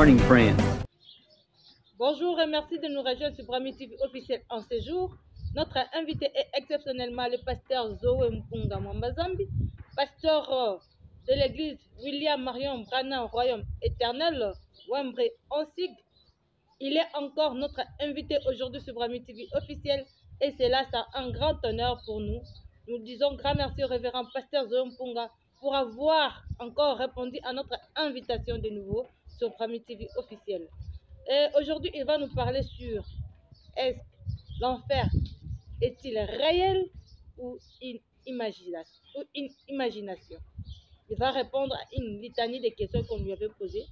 morning, France. Bonjour et merci de nous rejoindre sur Brahmi TV officiel en séjour. Notre invité est exceptionnellement le pasteur Zoé Mpunga Mwambazambi, pasteur de l'église William Marion Branham Royaume Éternel, Wembre Onsig. Il est encore notre invité aujourd'hui sur Brahmi TV officiel et c'est là un grand honneur pour nous. Nous disons grand merci au révérend pasteur Zoé Mpunga pour avoir encore répondu à notre invitation de nouveau sur Brahmi TV officiel. Et aujourd'hui, il va nous parler sur est-ce que l'enfer est-il réel ou une imagination. Il va répondre à une litanie de questions qu'on lui avait posées.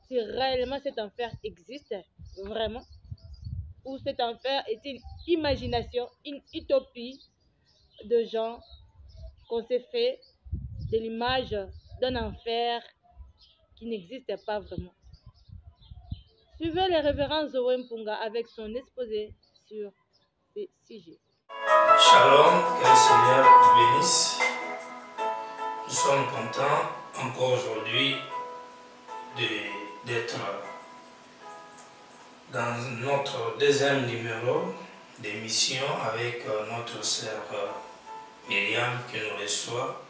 Si réellement cet enfer existe vraiment ou cet enfer est une imagination, une utopie de gens qu'on s'est fait de l'image d'un enfer qui n'existe pas vraiment. Suivez le révérend Zoé Mpunga avec son exposé sur ces sujets. Shalom, que le Seigneur vous bénisse. Nous sommes contents encore aujourd'hui d'être dans notre deuxième numéro d'émission avec notre sœur Myriam qui nous reçoit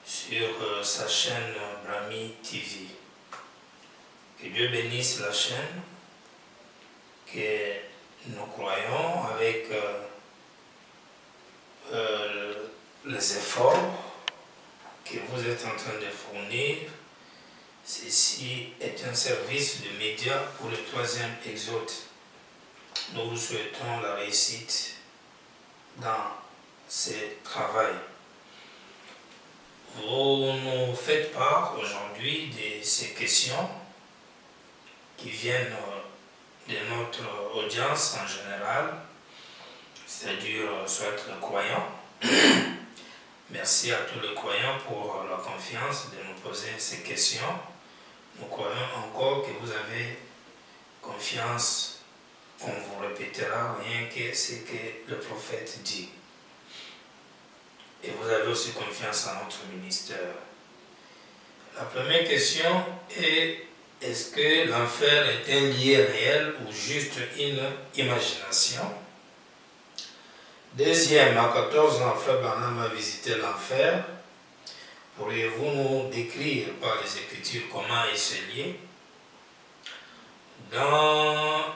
sur sa chaîne Brahmi TV. Que Dieu bénisse la chaîne, que nous croyons avec les efforts que vous êtes en train de fournir. Ceci est un service de médias pour le 3e exode. Nous vous souhaitons la réussite dans ce travail. Vous nous faites part aujourd'hui de ces questions qui viennent de notre audience en général, c'est-à-dire soit les croyants. Merci à tous les croyants pour la confiance de nous poser ces questions. Nous croyons encore que vous avez confiance, on vous répétera rien que ce que le prophète dit. Et vous avez aussi confiance en notre ministère. La première question est: est-ce que l'enfer est un lieu réel ou juste une imagination? Deuxième, à 14 ans, Frère Branham a visité l'enfer. Pourriez-vous nous décrire par les Écritures comment il se lié?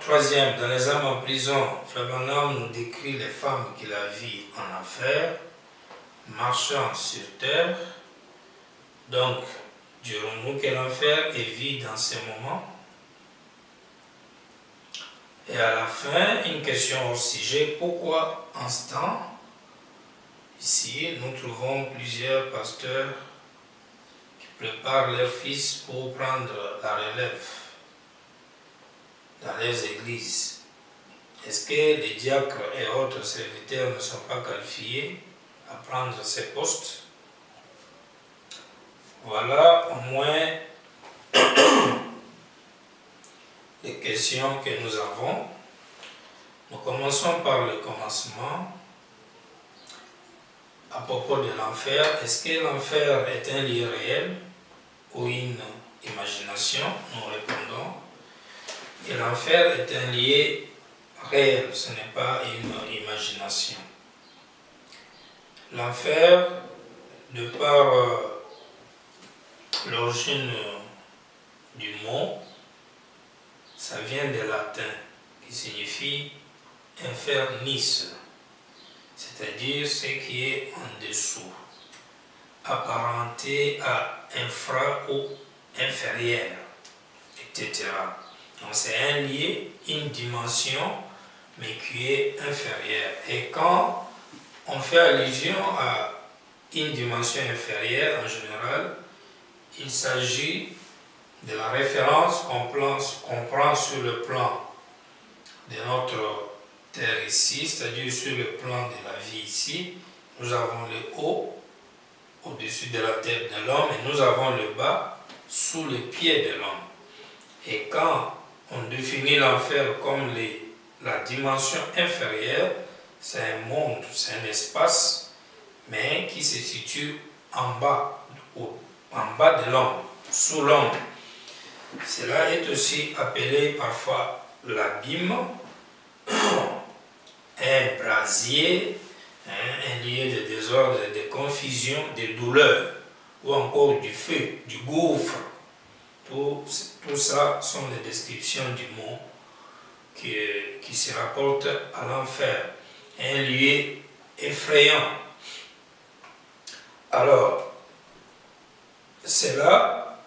Troisième, dans les âmes en prison, Frère Branham nous décrit les femmes qu'il a vues en enfer, marchant sur terre. Donc, dirons-nous que l'enfer est vide dans ces moments? Et à la fin, une question au sujet: pourquoi en ce temps, ici, nous trouvons plusieurs pasteurs qui préparent leurs fils pour prendre la relève dans leurs églises? Est-ce que les diacres et autres serviteurs ne sont pas qualifiés à prendre ces postes? Voilà au moins les questions que nous avons. Nous commençons par le commencement. À propos de l'enfer, est-ce que l'enfer est un lieu réel ou une imagination? Nous répondons que l'enfer est un lieu réel, ce n'est pas une imagination. L'enfer, de par l'origine du mot, ça vient de latin, qui signifie infernis, c'est-à-dire ce qui est en dessous, apparenté à infra ou inférieur, etc. Donc c'est un lieu, une dimension, mais qui est inférieure. Et quand on fait allusion à une dimension inférieure, en général, il s'agit de la référence qu'on prend sur le plan de notre terre ici, c'est-à-dire sur le plan de la vie ici. Nous avons le haut au-dessus de la tête de l'homme et nous avons le bas sous les pieds de l'homme. Et quand on définit l'enfer comme la dimension inférieure, c'est un monde, c'est un espace, mais qui se situe en bas de l'homme, sous l'homme. Cela est aussi appelé parfois l'abîme, un brasier, un lieu de désordre, de confusion, de douleur, ou encore du feu, du gouffre. Tout ça sont les descriptions du mot qui se rapportent à l'enfer. Un lieu effrayant. Alors, c'est là,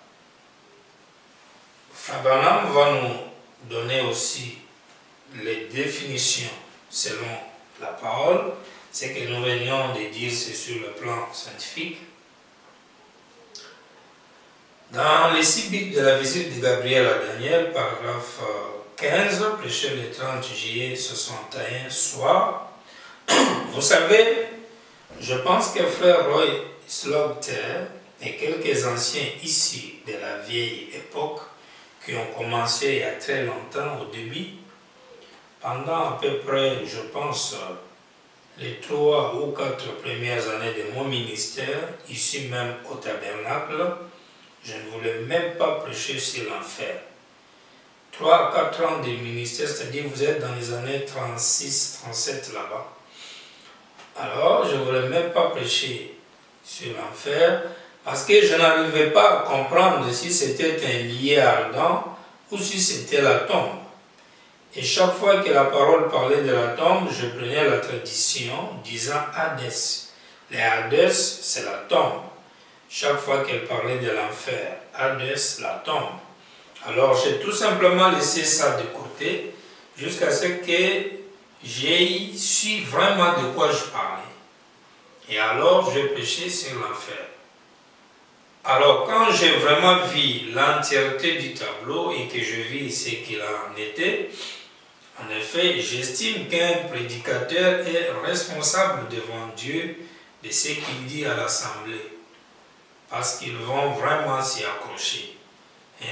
Abraham va nous donner aussi les définitions selon la parole. Ce que nous venions de dire, c'est sur le plan scientifique. Dans les 6 bits de la visite de Gabriel à Daniel, paragraphe 15, prêché le 30 juillet 61 soir. Vous savez, je pense que frère Roy Slaughter et quelques anciens ici de la vieille époque qui ont commencé il y a très longtemps au début, pendant à peu près, je pense, les 3 ou 4 premières années de mon ministère, ici même au tabernacle, je ne voulais même pas prêcher sur l'enfer. 3 à 4 ans de ministère, c'est-à-dire vous êtes dans les années 36, 37 là-bas. Alors, je ne voulais même pas prêcher sur l'enfer parce que je n'arrivais pas à comprendre si c'était un lieu ardent ou si c'était la tombe. Et chaque fois que la parole parlait de la tombe, je prenais la tradition disant Hadès. Les Hadès, c'est la tombe. Chaque fois qu'elle parlait de l'enfer, Hadès, la tombe. Alors j'ai tout simplement laissé ça de côté jusqu'à ce que j'ai su vraiment de quoi je parlais. Et alors je prêchais sur l'enfer. Alors quand j'ai vraiment vu l'entièreté du tableau et que je vis ce qu'il en était, en effet, j'estime qu'un prédicateur est responsable devant Dieu de ce qu'il dit à l'assemblée. Parce qu'ils vont vraiment s'y accrocher.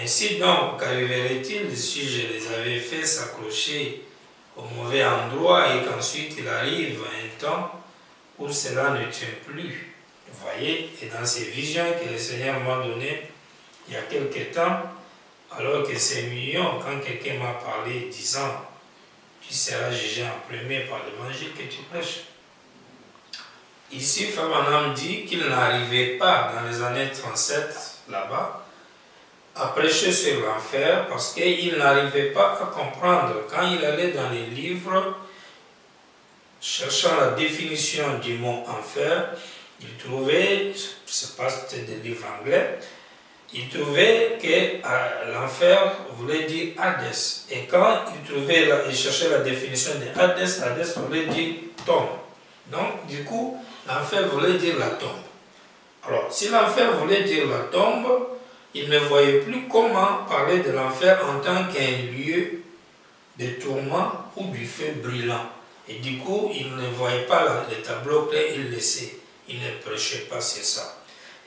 Ainsi donc, qu'arriverait-il si je les avais fait s'accrocher au mauvais endroit et qu'ensuite il arrive un temps où cela ne tient plus? Vous voyez, et dans ces visions que le Seigneur m'a données il y a quelque temps, alors que c'est mignon, quand quelqu'un m'a parlé disant tu seras jugé en premier par l'évangile que tu prêches. Ici, Fabanam dit qu'il n'arrivait pas dans les années 37, là-bas, à prêcher sur l'enfer parce qu'il n'arrivait pas à comprendre. Quand il allait dans les livres, cherchant la définition du mot enfer, il trouvait, je ne sais pas si c'était des livres anglais, il trouvait que l'enfer voulait dire Hadès. Et quand il cherchait la définition de Hadès, Hadès voulait dire tombe. Donc, du coup, l'enfer voulait dire la tombe. Alors, si l'enfer voulait dire la tombe, il ne voyait plus comment parler de l'enfer en tant qu'un lieu de tourment ou du feu brûlant. Et du coup, il ne voyait pas le tableau clair, il laissait. Il ne prêchait pas sur ça.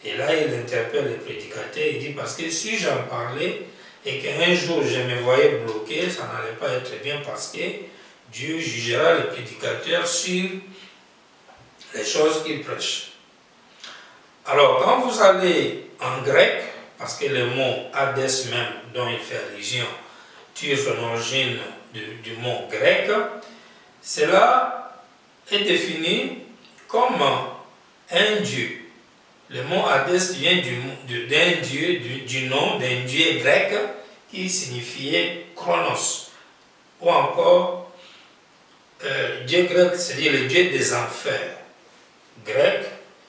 Et là, il interpelle le prédicateur, il dit, parce que si j'en parlais et qu'un jour je me voyais bloqué, ça n'allait pas être bien parce que Dieu jugera le prédicateur sur les choses qu'il prêche. Alors, quand vous allez en grec, parce que le mot Hadès même, dont il fait allusion, tire son origine du mot grec, cela est défini comme un dieu. Le mot Hadès vient d'un dieu, du nom d'un dieu grec qui signifiait Chronos, ou encore dieu grec, c'est-à-dire le dieu des enfers. Grec,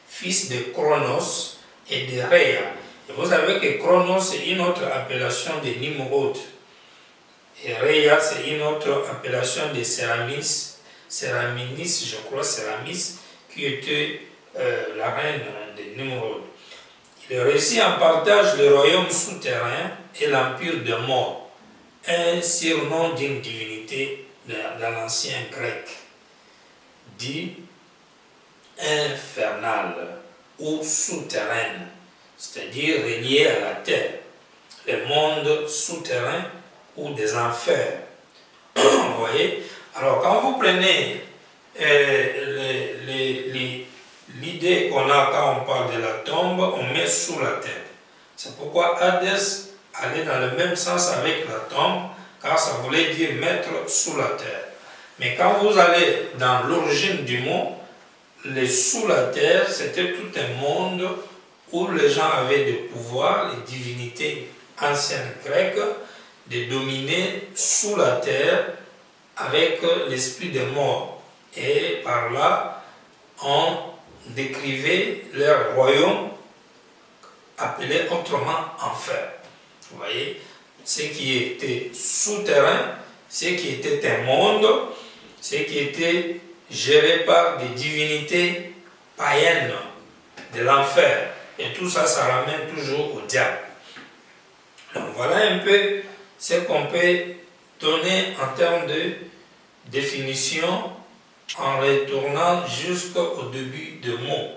fils de Chronos et de Rhea. Et vous savez que Chronos est une autre appellation de Nimrod. Et Rhea, c'est une autre appellation de Séramis, je crois, Séramis, qui était la reine de Nimrod. Il réussit en partage le royaume souterrain et l'empire de mort, un surnom d'une divinité dans l'ancien grec, dit infernale ou souterraine, c'est-à-dire reliée à la terre, le monde souterrain ou des enfers. Vous voyez? Alors, quand vous prenez l'idée qu'on a quand on parle de la tombe, on met sous la terre. C'est pourquoi Hadès allait dans le même sens avec la tombe, car ça voulait dire mettre sous la terre. Mais quand vous allez dans l'origine du mot, les sous la terre, c'était tout un monde où les gens avaient des pouvoirs, les divinités anciennes grecques, de dominer sous la terre avec l'esprit des morts. Et par là, on décrivait leur royaume appelé autrement enfer. Vous voyez, ce qui était souterrain, ce qui était un monde, ce qui était géré par des divinités païennes de l'enfer. Et tout ça, ça ramène toujours au diable. Donc voilà un peu ce qu'on peut donner en termes de définition en retournant jusqu'au début de mots.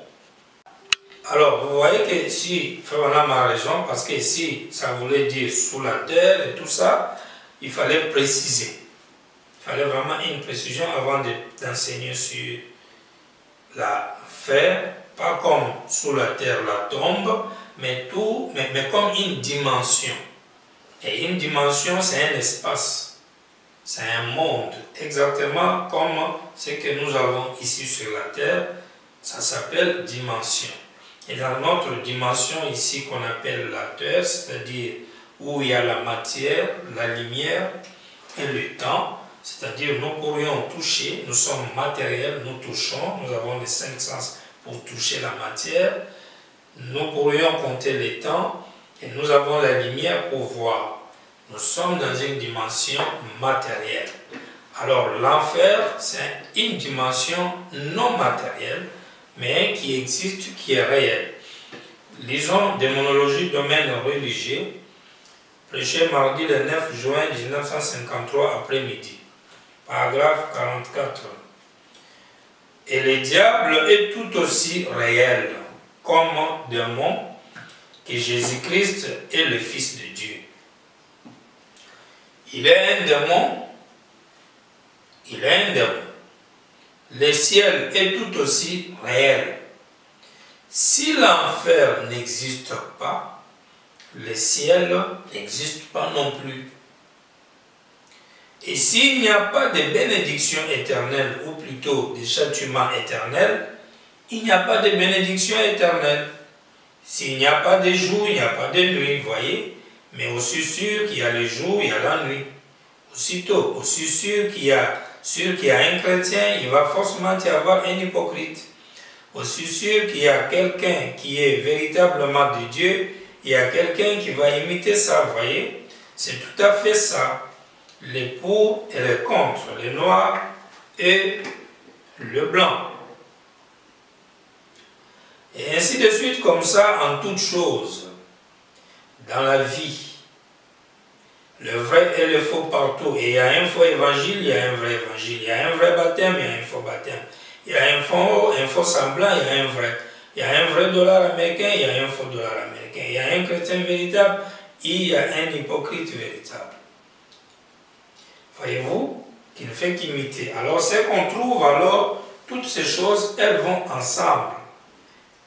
Alors, vous voyez que ici, Frère a raison, parce que ici, ça voulait dire sous la terre et tout ça, il fallait préciser. Il fallait vraiment une précision avant d'enseigner sur la fer, pas comme sous la terre, la tombe, mais comme une dimension. Et une dimension, c'est un espace, c'est un monde, exactement comme ce que nous avons ici sur la terre, ça s'appelle dimension. Et dans notre dimension ici qu'on appelle la terre, c'est-à-dire où il y a la matière, la lumière et le temps, c'est-à-dire nous pourrions toucher, nous sommes matériels, nous touchons, nous avons les 5 sens pour toucher la matière, nous pourrions compter les temps et nous avons la lumière pour voir. Nous sommes dans une dimension matérielle. Alors l'enfer, c'est une dimension non matérielle, mais qui existe, qui est réelle. Lisons Démonologie, domaine religieux, prêché mardi le 9 juin 1953 après-midi, paragraphe 44. Et le diable est tout aussi réel comme démon que Jésus-Christ est le Fils de Dieu. Il est un démon, il est un démon. Le ciel est tout aussi réel. Si l'enfer n'existe pas, le ciel n'existe pas non plus. Et s'il n'y a pas de bénédiction éternelle, ou plutôt de châtiment éternel, il n'y a pas de bénédiction éternelle. S'il n'y a pas de jour, il n'y a pas de nuit, vous voyez. Mais aussi sûr qu'il y a le jour, il y a la nuit. Aussitôt, aussi sûr qu'il y a un chrétien, il va forcément y avoir un hypocrite. Aussi sûr qu'il y a quelqu'un qui est véritablement de Dieu, il y a quelqu'un qui va imiter ça, vous voyez. C'est tout à fait ça. Les pour et les contre, le noir et le blanc. Et ainsi de suite, comme ça, en toutes choses, dans la vie. Le vrai et le faux partout. Et il y a un faux évangile, il y a un vrai évangile. Il y a un vrai baptême, il y a un faux baptême. Il y a un faux semblant, il y a un vrai. Il y a un vrai dollar américain, il y a un faux dollar américain. Il y a un chrétien véritable, il y a un hypocrite véritable. Voyez-vous, qu'il ne fait qu'imiter. Alors, ce qu'on trouve, alors, toutes ces choses, elles vont ensemble.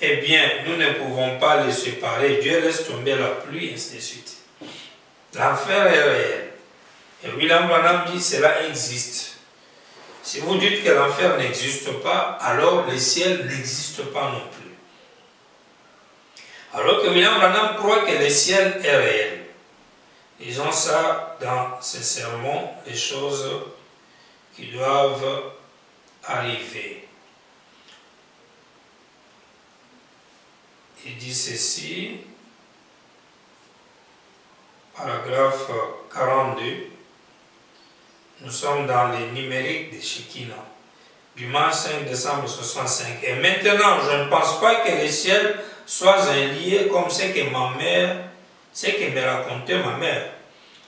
Eh bien, nous ne pouvons pas les séparer. Dieu laisse tomber la pluie, ainsi de suite. L'enfer est réel. Et William Branham dit cela existe. Si vous dites que l'enfer n'existe pas, alors le ciel n'existe pas non plus. Alors que William Branham croit que le ciel est réel. Disons ça dans ces sermons, les choses qui doivent arriver. Il dit ceci, paragraphe 42, nous sommes dans les numériques de Shekinah, dimanche 5 décembre 65. Et maintenant, je ne pense pas que le ciel soit un lieu comme ce que me racontait ma mère.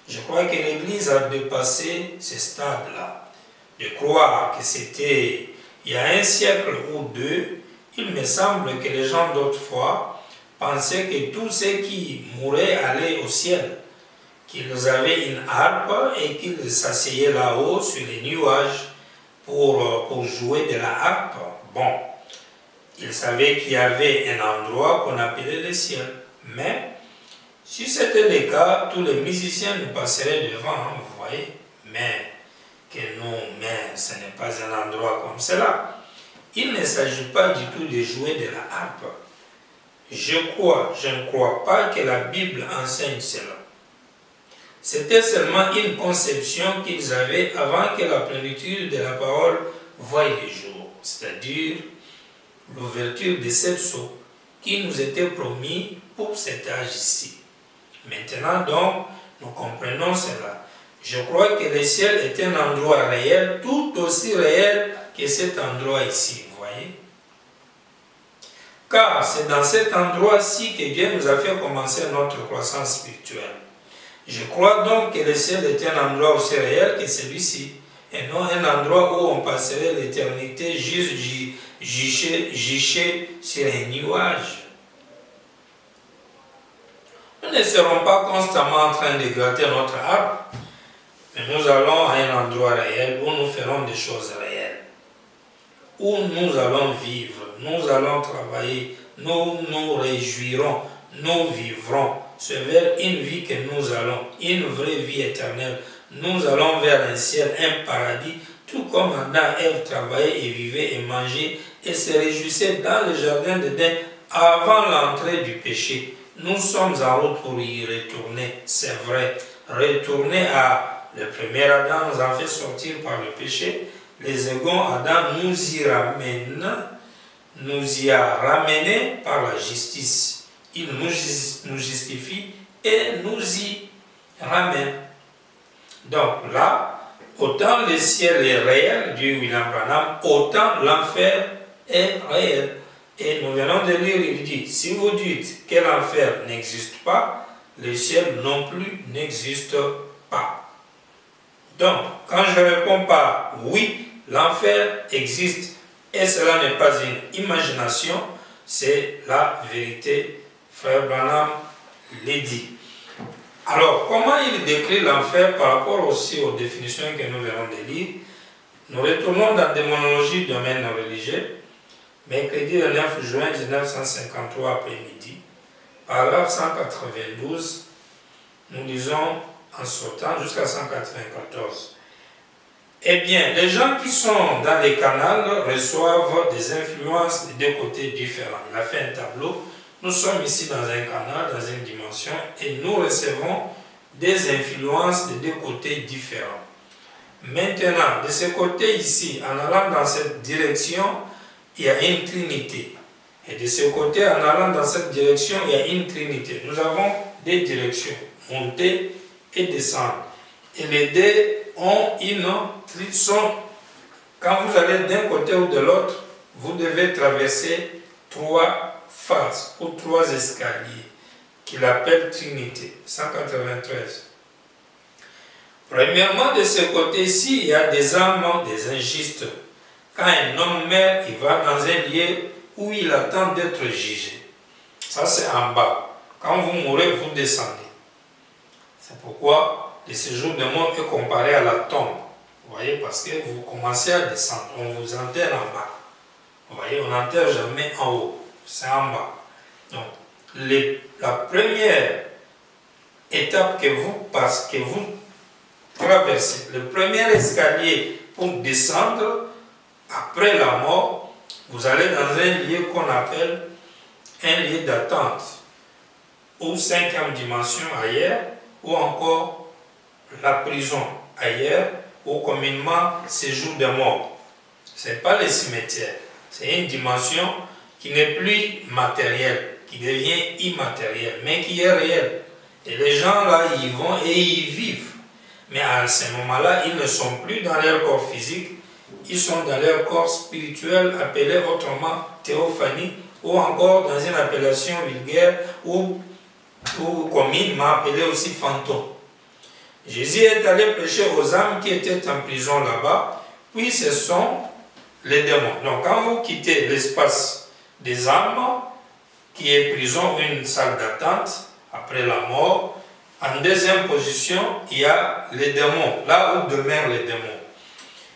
Je crois que l'Église a dépassé ce stade-là, de croire que c'était il y a un siècle ou deux. Il me semble que les gens d'autrefois pensaient que tous ceux qui mouraient allaient au ciel, qu'ils avaient une harpe et qu'ils s'asseyaient là-haut sur les nuages pour jouer de la harpe. Bon, ils savaient qu'il y avait un endroit qu'on appelait le ciel, mais Si c'était le cas, tous les musiciens nous passeraient devant, hein, vous voyez. Mais ce n'est pas un endroit comme cela. Il ne s'agit pas du tout de jouer de la harpe. Je ne crois pas que la Bible enseigne cela. C'était seulement une conception qu'ils avaient avant que la plénitude de la parole voie le jour, c'est-à-dire l'ouverture de cette sceau qui nous était promis pour cet âge ici. Maintenant donc, nous comprenons cela. Je crois que le ciel est un endroit réel, tout aussi réel que cet endroit ici, vous voyez. Car c'est dans cet endroit-ci que Dieu nous a fait commencer notre croissance spirituelle. Je crois donc que le ciel est un endroit aussi réel que celui-ci, et non un endroit où on passerait l'éternité juste juché sur un nuage. Nous ne serons pas constamment en train de gratter notre arbre, mais nous allons à un endroit réel où nous ferons des choses réelles, où nous allons vivre, nous allons travailler, nous nous réjouirons, nous vivrons. C'est vers une vie que nous allons, une vraie vie éternelle. Nous allons vers un ciel, un paradis, tout comme Adam et Ève travaillaient et vivaient et mangeaient et se réjouissaient dans le jardin d'Éden avant l'entrée du péché. Nous sommes en route pour y retourner, c'est vrai. Retourner à le premier Adam nous a fait sortir par le péché. Les seconds Adam nous y a ramenés par la justice. Il nous justifie et nous y ramène. Donc là, autant le ciel est réel, dit William Branham, autant l'enfer est réel. Et nous venons de lire, il dit, si vous dites que l'enfer n'existe pas, le ciel non plus n'existe pas. Donc, quand je réponds pas oui, l'enfer existe et cela n'est pas une imagination, c'est la vérité. Frère Branham l'a dit. Alors, comment il décrit l'enfer par rapport aussi aux définitions que nous venons de lire? Nous retournons dans Démonologie, domaine religieux, mercredi le 9 juin 1953 après-midi, paragraphe 192, nous lisons en sautant jusqu'à 194. Eh bien, les gens qui sont dans les canals reçoivent des influences de deux côtés différents. Il a fait un tableau. Nous sommes ici dans un canal, dans une dimension, et nous recevons des influences de deux côtés différents. Maintenant, de ce côté ici, en allant dans cette direction, il y a une trinité. Et de ce côté, en allant dans cette direction, il y a une trinité. Nous avons des directions, monter et descendre. Et les deux ont une trinité. Quand vous allez d'un côté ou de l'autre, vous devez traverser trois phases ou trois escaliers qu'il appelle Trinité, 193. Premièrement, de ce côté-ci, il y a des âmes, des injustes. Quand un homme meurt, il va dans un lieu où il attend d'être jugé. Ça, c'est en bas. Quand vous mourrez, vous descendez. C'est pourquoi le séjour de mort est comparé à la tombe. Vous voyez, parce que vous commencez à descendre. On vous enterre en bas. Vous voyez, on n'enterre jamais en haut. C'est en bas. Donc, la première étape que vous traversez, le premier escalier pour descendre, après la mort, vous allez dans un lieu qu'on appelle un lieu d'attente, ou cinquième dimension ailleurs, ou encore la prison ailleurs, ou communément séjour de mort. Ce n'est pas le cimetière, c'est une dimension qui n'est plus matérielle, qui devient immatérielle, mais qui est réelle. Et les gens là, ils vont et ils vivent. Mais à ce moment-là, ils ne sont plus dans leur corps physique, ils sont dans leur corps spirituel, appelé autrement théophanie, ou encore dans une appellation vulgaire, ou communément appelé aussi fantôme. Jésus est allé prêcher aux âmes qui étaient en prison là-bas, puis ce sont les démons. Donc quand vous quittez l'espace des âmes, qui est prison, une salle d'attente, après la mort, en deuxième position, il y a les démons, là où demeurent les démons.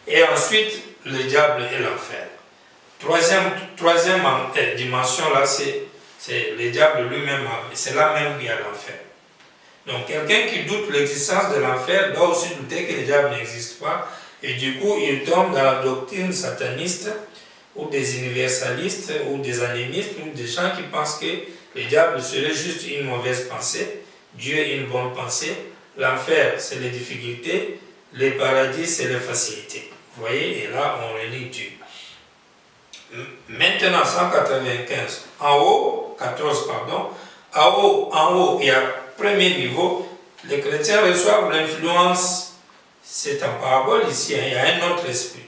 Et ensuite, le diable et l'enfer. Troisième dimension, là, c'est le diable lui-même, c'est là même qu'il y a l'enfer. Donc quelqu'un qui doute l'existence de l'enfer doit aussi douter que le diable n'existe pas. Et du coup, il tombe dans la doctrine sataniste ou des universalistes ou des animistes ou des gens qui pensent que le diable serait juste une mauvaise pensée, Dieu une bonne pensée, l'enfer c'est les difficultés, le paradis c'est les facilités. Vous voyez, et là on relie Dieu. Maintenant 195, en haut, 14 pardon, en haut et à premier niveau, les chrétiens reçoivent l'influence, c'est en parabole ici, il y a un autre esprit.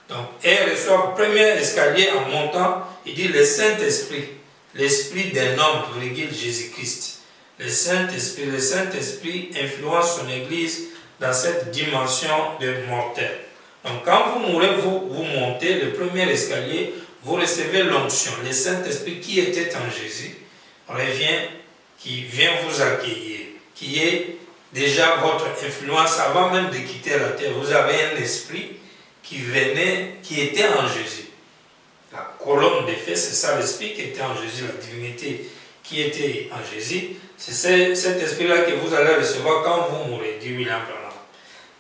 Donc, et reçoivent premier escalier en montant, il dit le Saint-Esprit, l'esprit d'un homme, virgule Jésus-Christ. Le Saint-Esprit influence son Église dans cette dimension de mortel. Donc, quand vous mourrez, vous montez le premier escalier, vous recevez l'onction. Le Saint-Esprit qui était en Jésus revient, qui vient vous accueillir, qui est déjà votre influence avant même de quitter la terre. Vous avez un esprit qui venait, qui était en Jésus. La colonne des faits, c'est ça l'esprit qui était en Jésus, la divinité qui était en Jésus. C'est cet esprit-là que vous allez recevoir quand vous mourrez, dit William Branham.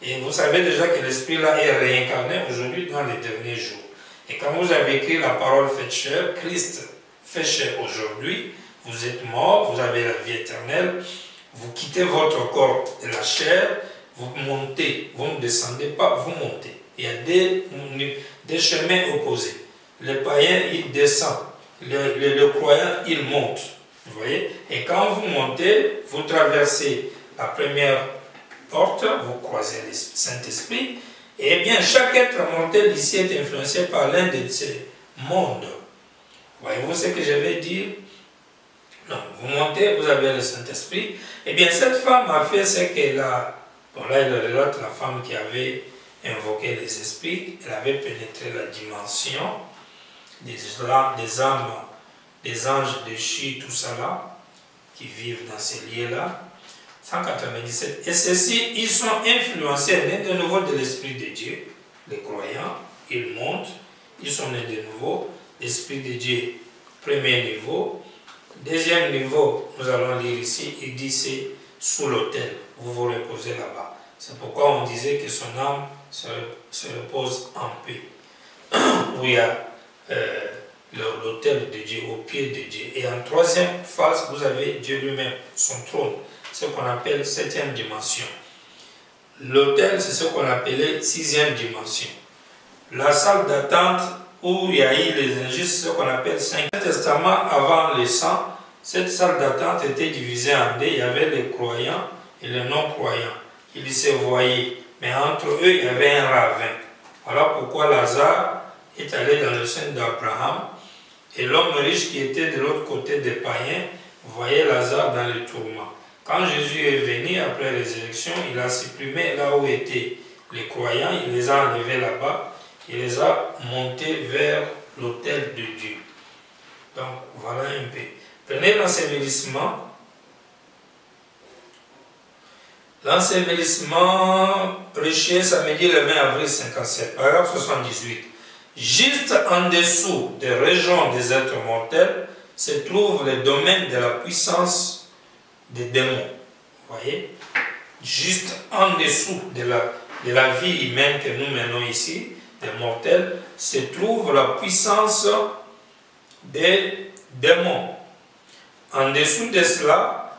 Et vous savez déjà que l'esprit-là est réincarné aujourd'hui dans les derniers jours. Et quand vous avez écrit la parole faite chair, Christ fait chair aujourd'hui, vous êtes mort, vous avez la vie éternelle, vous quittez votre corps de la chair, vous montez, vous ne descendez pas, vous montez. Il y a des chemins opposés. Le païen, il descend. Le croyant, il monte. Vous voyez? Et quand vous montez, vous traversez la première porte, vous croisez le Saint-Esprit. Et bien, chaque être mortel ici est influencé par l'un de ces mondes. Voyez-vous ce que je vais dire? Non, vous montez, vous avez le Saint-Esprit. Et bien, cette femme a fait ce qu'elle a. Bon, là, il relate la femme qui avait invoqué les esprits. Elle avait pénétré la dimension des âmes, des anges déchus, tout ça là, qui vivent dans ces lieux-là. 197. Et ceux-ci, ils sont influencés, nés de nouveau de l'Esprit de Dieu. Les croyants, ils montent, ils sont nés de nouveau. L'Esprit de Dieu, premier niveau. Deuxième niveau, nous allons lire ici, il dit c'est sous l'autel, vous vous reposez là-bas. C'est pourquoi on disait que son âme se repose en paix. Où il y a l'autel de Dieu, au pied de Dieu. Et en troisième phase, vous avez Dieu lui-même, son trône, ce qu'on appelle septième dimension. L'autel, c'est ce qu'on appelait sixième dimension. La salle d'attente où il y a eu les injustes, ce qu'on appelle cinquième testament avant le sang. Cette salle d'attente était divisée en deux. Il y avait les croyants et les non-croyants. Ils se voyaient, mais entre eux, il y avait un ravin. Voilà pourquoi Lazare est allé dans le sein d'Abraham. Et l'homme riche qui était de l'autre côté des païens voyait Lazare dans le tourment. Quand Jésus est venu après la résurrection, il a supprimé là où étaient les croyants, il les a enlevés là-bas, il les a montés vers l'autel de Dieu. Donc voilà un peu. Prenez l'ensevelissement. L'ensevelissement prêché samedi le 20 avril 57, paragraphe 78. Juste en dessous des régions des êtres mortels se trouve le domaine de la puissance des démons. Vous voyez? Juste en dessous de la vie humaine que nous menons ici, des mortels, se trouve la puissance des démons. En dessous de cela,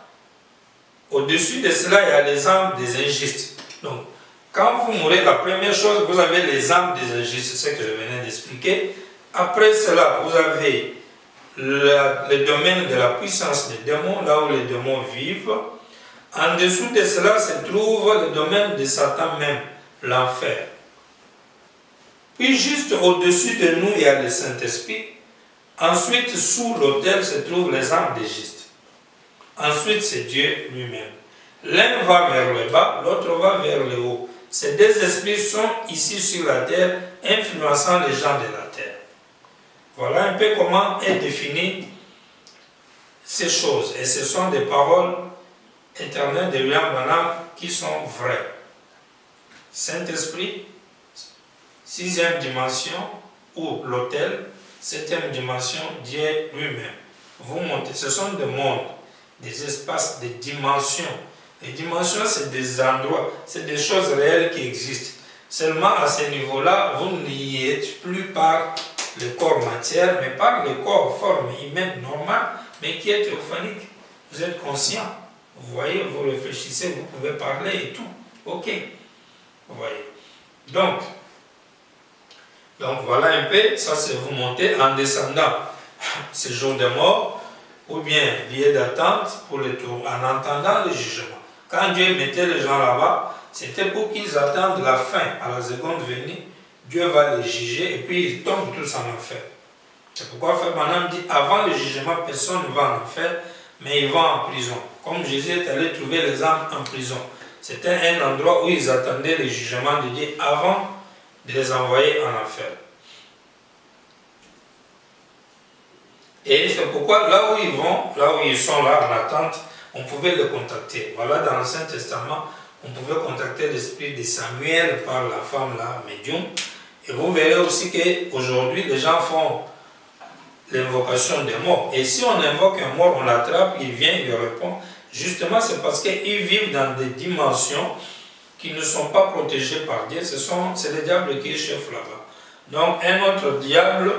au-dessus de cela, il y a les âmes des injustes. Donc, quand vous mourrez, la première chose, vous avez les âmes des injustes, c'est ce que je venais d'expliquer. Après cela, vous avez le domaine de la puissance des démons, là où les démons vivent. En dessous de cela se trouve le domaine de Satan même, l'enfer. Puis juste au-dessus de nous, il y a le Saint-Esprit. Ensuite, sous l'autel se trouvent les âmes des justes. Ensuite, c'est Dieu lui-même. L'un va vers le bas, l'autre va vers le haut. Ces deux esprits sont ici sur la terre, influençant les gens de la terre. Voilà un peu comment est défini ces choses. Et ce sont des paroles éternelles de William Branham qui sont vraies. Saint-Esprit, sixième dimension, ou l'autel, septième dimension, Dieu lui-même. Vous montez, ce sont des mondes. des espaces, des dimensions. Les dimensions, c'est des endroits, c'est des choses réelles qui existent. Seulement à ce niveau-là, vous n'y êtes plus par le corps matière, mais par le corps forme humaine normale, mais qui est théophanique. Vous êtes conscient, vous voyez, vous réfléchissez, vous pouvez parler et tout. Ok, vous voyez. Donc voilà un peu, ça c'est vous montez en descendant ce jour de mort, ou bien lieu d'attente pour le tour, en entendant le jugement. Quand Dieu mettait les gens là-bas, c'était pour qu'ils attendent la fin, à la seconde venue, Dieu va les juger et puis ils tombent tous en enfer. C'est pourquoi Frère Branham dit, avant le jugement, personne ne va en enfer, mais ils vont en prison. Comme Jésus est allé trouver les âmes en prison. C'était un endroit où ils attendaient le jugement de Dieu avant de les envoyer en enfer. Et c'est pourquoi là où ils vont, là où ils sont là en attente, on pouvait les contacter. Voilà, dans l'Ancien Testament, on pouvait contacter l'esprit de Samuel par la femme là, médium. Et vous verrez aussi qu'aujourd'hui, les gens font l'invocation des morts. Et si on invoque un mort, on l'attrape, il vient, il répond. Justement, c'est parce qu'ils vivent dans des dimensions qui ne sont pas protégées par Dieu. C'est le diable qui est chef là-bas. Donc, un autre diable,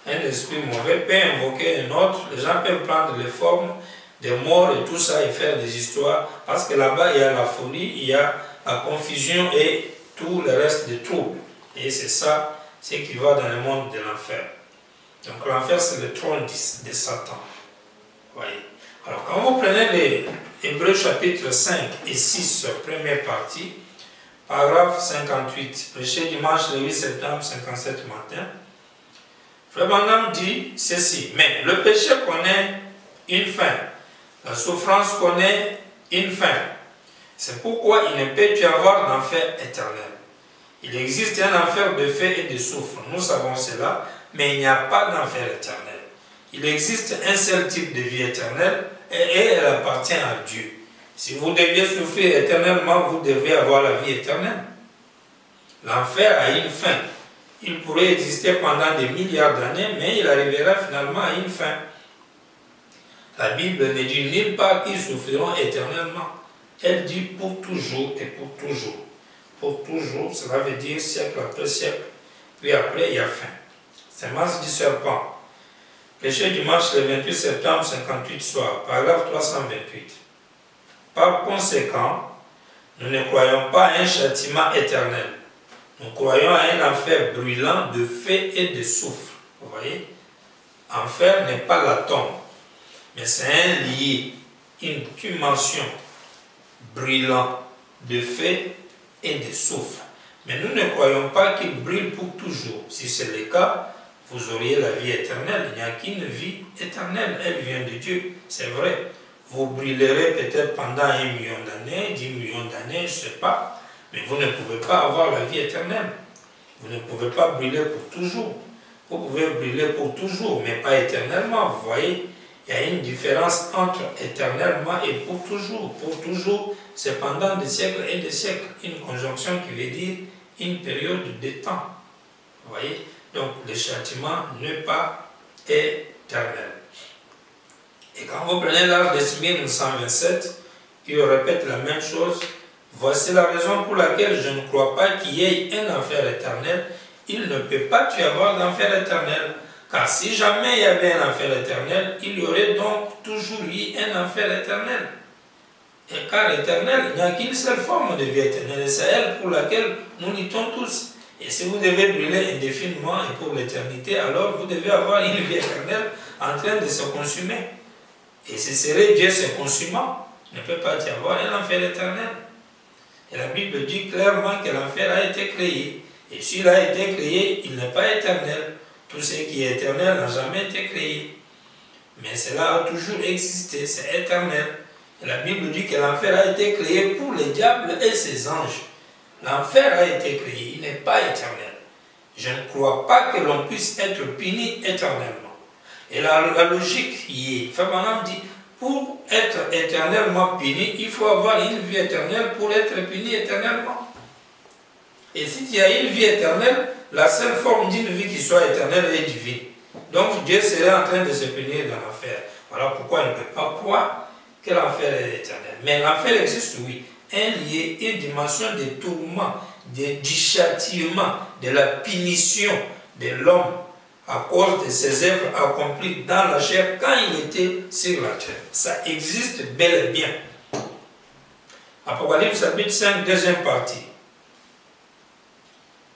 un esprit mauvais, peut invoquer un autre. Les gens peuvent prendre les formes des morts et tout ça et faire des histoires. Parce que là-bas, il y a la folie, il y a la confusion et tout le reste des troubles. Et c'est ça, c'est qui va dans le monde de l'enfer. Donc l'enfer, c'est le trône de Satan. Voyez. Alors quand vous prenez les Hébreux chapitre 5 et 6, première partie, paragraphe 58, prêché dimanche le 8 septembre 57 matin, Frère Branham dit ceci, mais le péché connaît une fin, la souffrance connaît une fin. C'est pourquoi il ne peut y avoir d'enfer éternel. Il existe un enfer de feu et de soufre, nous savons cela, mais il n'y a pas d'enfer éternel. Il existe un seul type de vie éternelle et elle appartient à Dieu. Si vous deviez souffrir éternellement, vous devez avoir la vie éternelle. L'enfer a une fin. Il pourrait exister pendant des milliards d'années, mais il arrivera finalement à une fin. La Bible ne dit nulle part qu'ils souffriront éternellement. Elle dit pour toujours et pour toujours. Pour toujours, cela veut dire siècle après siècle. Puis après, il y a fin. Sémence du serpent. Péché dimanche le 28 septembre 58 soir, paragraphe 328. Par conséquent, nous ne croyons pas à un châtiment éternel. Nous croyons à un enfer brûlant de feu et de soufre. Vous voyez? Enfer n'est pas la tombe, mais c'est un lieu, une dimension brûlant de feu et de soufre. Mais nous ne croyons pas qu'il brûle pour toujours. Si c'est le cas, vous auriez la vie éternelle. Il n'y a qu'une vie éternelle. Elle vient de Dieu. C'est vrai. Vous brûlerez peut-être pendant 1 million d'années, 10 millions d'années, je ne sais pas. Mais vous ne pouvez pas avoir la vie éternelle. Vous ne pouvez pas brûler pour toujours. Vous pouvez brûler pour toujours, mais pas éternellement. Vous voyez, il y a une différence entre éternellement et pour toujours. Pour toujours, c'est pendant des siècles et des siècles. Une conjonction qui veut dire une période de temps. Vous voyez? Donc, le châtiment n'est pas éternel. Et quand vous prenez l'Ars des Smirne 127, il répète la même chose. Voici la raison pour laquelle je ne crois pas qu'il y ait un enfer éternel. Il ne peut pas y avoir d'enfer éternel. Car si jamais il y avait un enfer éternel, il y aurait donc toujours eu un enfer éternel. Et car éternel, il n'y a qu'une seule forme de vie éternelle. Et c'est elle pour laquelle nous luttons tous. Et si vous devez brûler indéfiniment et pour l'éternité, alors vous devez avoir une vie éternelle en train de se consumer. Et ce serait Dieu se consumant. Il ne peut pas y avoir un enfer éternel. Et la Bible dit clairement que l'enfer a été créé. Et s'il a été créé, il n'est pas éternel. Tout ce qui est éternel n'a jamais été créé. Mais cela a toujours existé, c'est éternel. Et la Bible dit que l'enfer a été créé pour les diables et ses anges. L'enfer a été créé, il n'est pas éternel. Je ne crois pas que l'on puisse être puni éternellement. Et la logique y est. Frère Branham dit, pour être éternellement puni, il faut avoir une vie éternelle pour être puni éternellement. Et s'il y a une vie éternelle, la seule forme d'une vie qui soit éternelle est divine. Donc Dieu serait en train de se punir dans l'enfer. Voilà pourquoi il ne peut pas croire que l'enfer est éternel. Mais l'enfer existe, oui. Un lieu, une dimension de tourment, du châtiment, de la punition de l'homme à cause de ses œuvres accomplies dans la chair quand il était sur la terre. Ça existe bel et bien. Apocalypse chapitre 5, deuxième partie.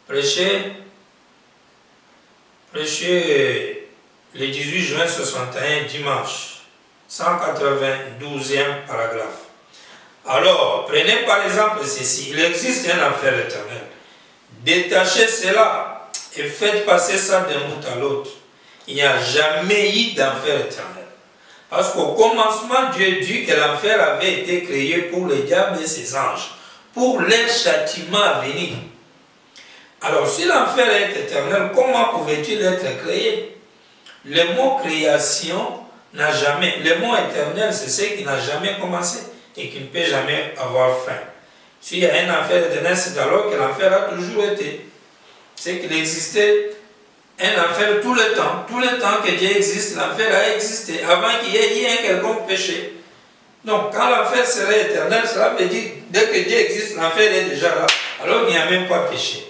Prêché le 18 juin 61, dimanche, 192e paragraphe. Alors, prenez par exemple ceci. Il existe un enfer éternel. Détachez cela et faites passer ça d'un bout à l'autre. Il n'y a jamais eu d'enfer éternel. Parce qu'au commencement, Dieu dit que l'enfer avait été créé pour le diable et ses anges, pour leur châtiment à venir. Alors, si l'enfer est éternel, comment pouvait-il être créé? Le mot création n'a jamais... Le mot éternel, c'est ce qui n'a jamais commencé et qui ne peut jamais avoir fin. S'il y a un enfer éternel, c'est alors que l'enfer a toujours été. C'est qu'il existait un enfer tout le temps que Dieu existe, l'enfer a existé, avant qu'il y ait eu un quelconque péché. Donc, quand l'enfer serait éternel, cela veut dire, dès que Dieu existe, l'enfer est déjà là, alors qu'il n'y a même pas péché.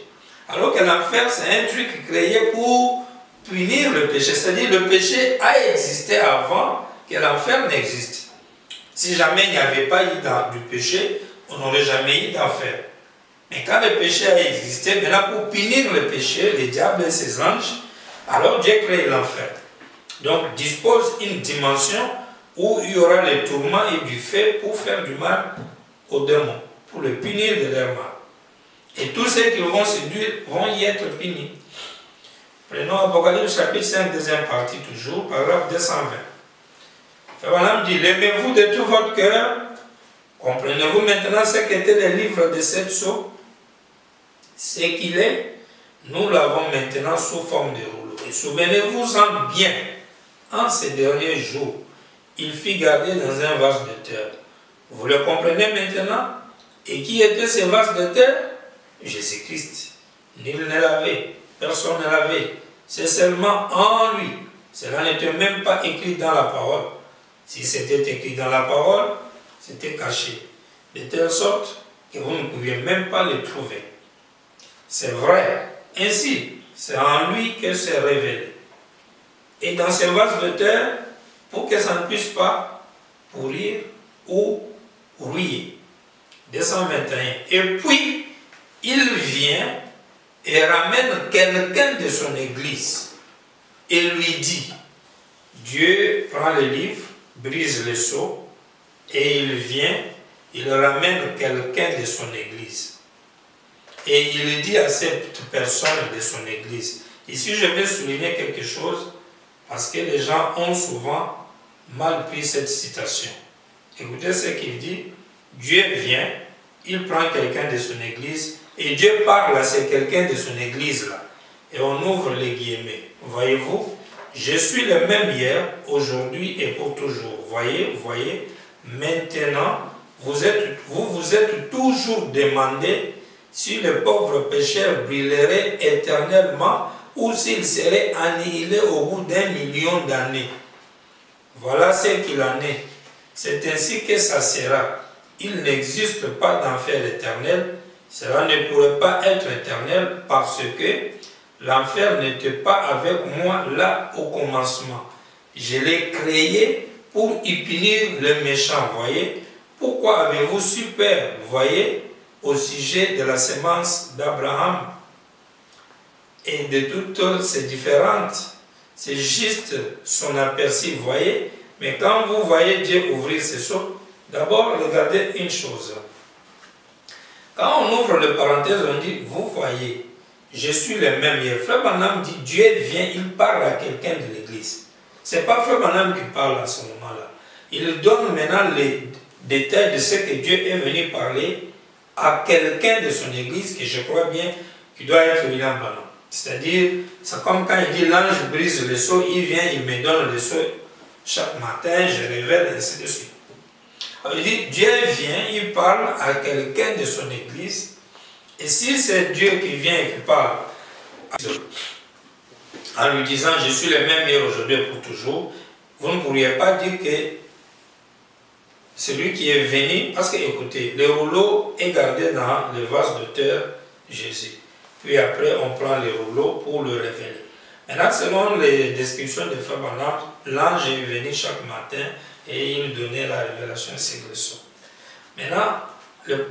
Alors que l'enfer, c'est un truc créé pour punir le péché. C'est-à-dire, le péché a existé avant que l'enfer n'existe. Si jamais il n'y avait pas eu du péché, on n'aurait jamais eu d'enfer. Mais quand le péché a existé, maintenant pour punir le péché, le diable et ses anges, alors Dieu crée l'enfer. Donc dispose une dimension où il y aura les tourments et du feu pour faire du mal aux démons, pour le punir de leur mal. Et tous ceux qui vont séduire vont y être punis. Prenons Apocalypse chapitre 5, deuxième partie toujours, paragraphe 220. Voilà, dit, l'aimez-vous de tout votre cœur? Comprenez-vous maintenant ce qu'était le livre de sept sceaux? Ce qu'il est, nous l'avons maintenant sous forme de rouleau. Et souvenez-vous-en bien, en ces derniers jours, il fit garder dans un vase de terre. Vous le comprenez maintenant? Et qui était ce vase de terre? Jésus-Christ. Nul ne l'avait, personne ne l'avait. C'est seulement en lui. Cela n'était même pas écrit dans la parole. Si c'était écrit dans la parole, c'était caché. De telle sorte que vous ne pouviez même pas le trouver. C'est vrai. Ainsi, c'est en lui que c'est révélé. Et dans ce vase de terre, pour que ça ne puisse pas pourrir ou rouiller. 221. Et puis, il vient et ramène quelqu'un de son église et lui dit, Dieu prend le livre, brise le sceau, et il vient, il ramène quelqu'un de son église. Et il dit à cette personne de son église. Ici, je vais souligner quelque chose, parce que les gens ont souvent mal pris cette citation. Écoutez ce qu'il dit. Dieu vient, il prend quelqu'un de son église, et Dieu parle à ce quelqu'un de son église-là. Et on ouvre les guillemets. Voyez-vous, je suis le même hier, aujourd'hui et pour toujours. Voyez, maintenant, vous vous êtes toujours demandé si le pauvre pécheur brillerait éternellement ou s'il serait annihilé au bout d'1 million d'années. Voilà ce qu'il en est. C'est ainsi que ça sera. Il n'existe pas d'enfer éternel. Cela ne pourrait pas être éternel parce que l'enfer n'était pas avec moi là au commencement. Je l'ai créé pour y punir le méchant. Voyez, pourquoi avez-vous si peur, voyez, au sujet de la sémence d'Abraham et de toutes ces différentes? C'est juste son aperçu, voyez. Mais quand vous voyez Dieu ouvrir ses sceaux, d'abord regardez une chose. Quand on ouvre le parenthèse, on dit, vous voyez, je suis le même hier. Frère Branham dit, Dieu vient, il parle à quelqu'un de l'église. Ce n'est pas Frère Branham qui parle à ce moment-là. Il donne maintenant les détails de ce que Dieu est venu parler à quelqu'un de son église, que je crois bien qui doit être William Branham. C'est-à-dire, c'est comme quand il dit, l'ange brise le sceau, il vient, il me donne le sceau chaque matin, je révèle, ainsi de suite. Alors, il dit, Dieu vient, il parle à quelqu'un de son église, et si c'est Dieu qui vient et qui parle en lui disant, je suis le même hier, aujourd'hui et pour toujours, vous ne pourriez pas dire que celui qui est venu, parce que écoutez, le rouleau est gardé dans le vase de terre Jésus. Puis après, on prend le rouleau pour le révéler. Maintenant, selon les descriptions de Frère Branham, l'ange est venu chaque matin et il donnait la révélation sur le sceau. Maintenant,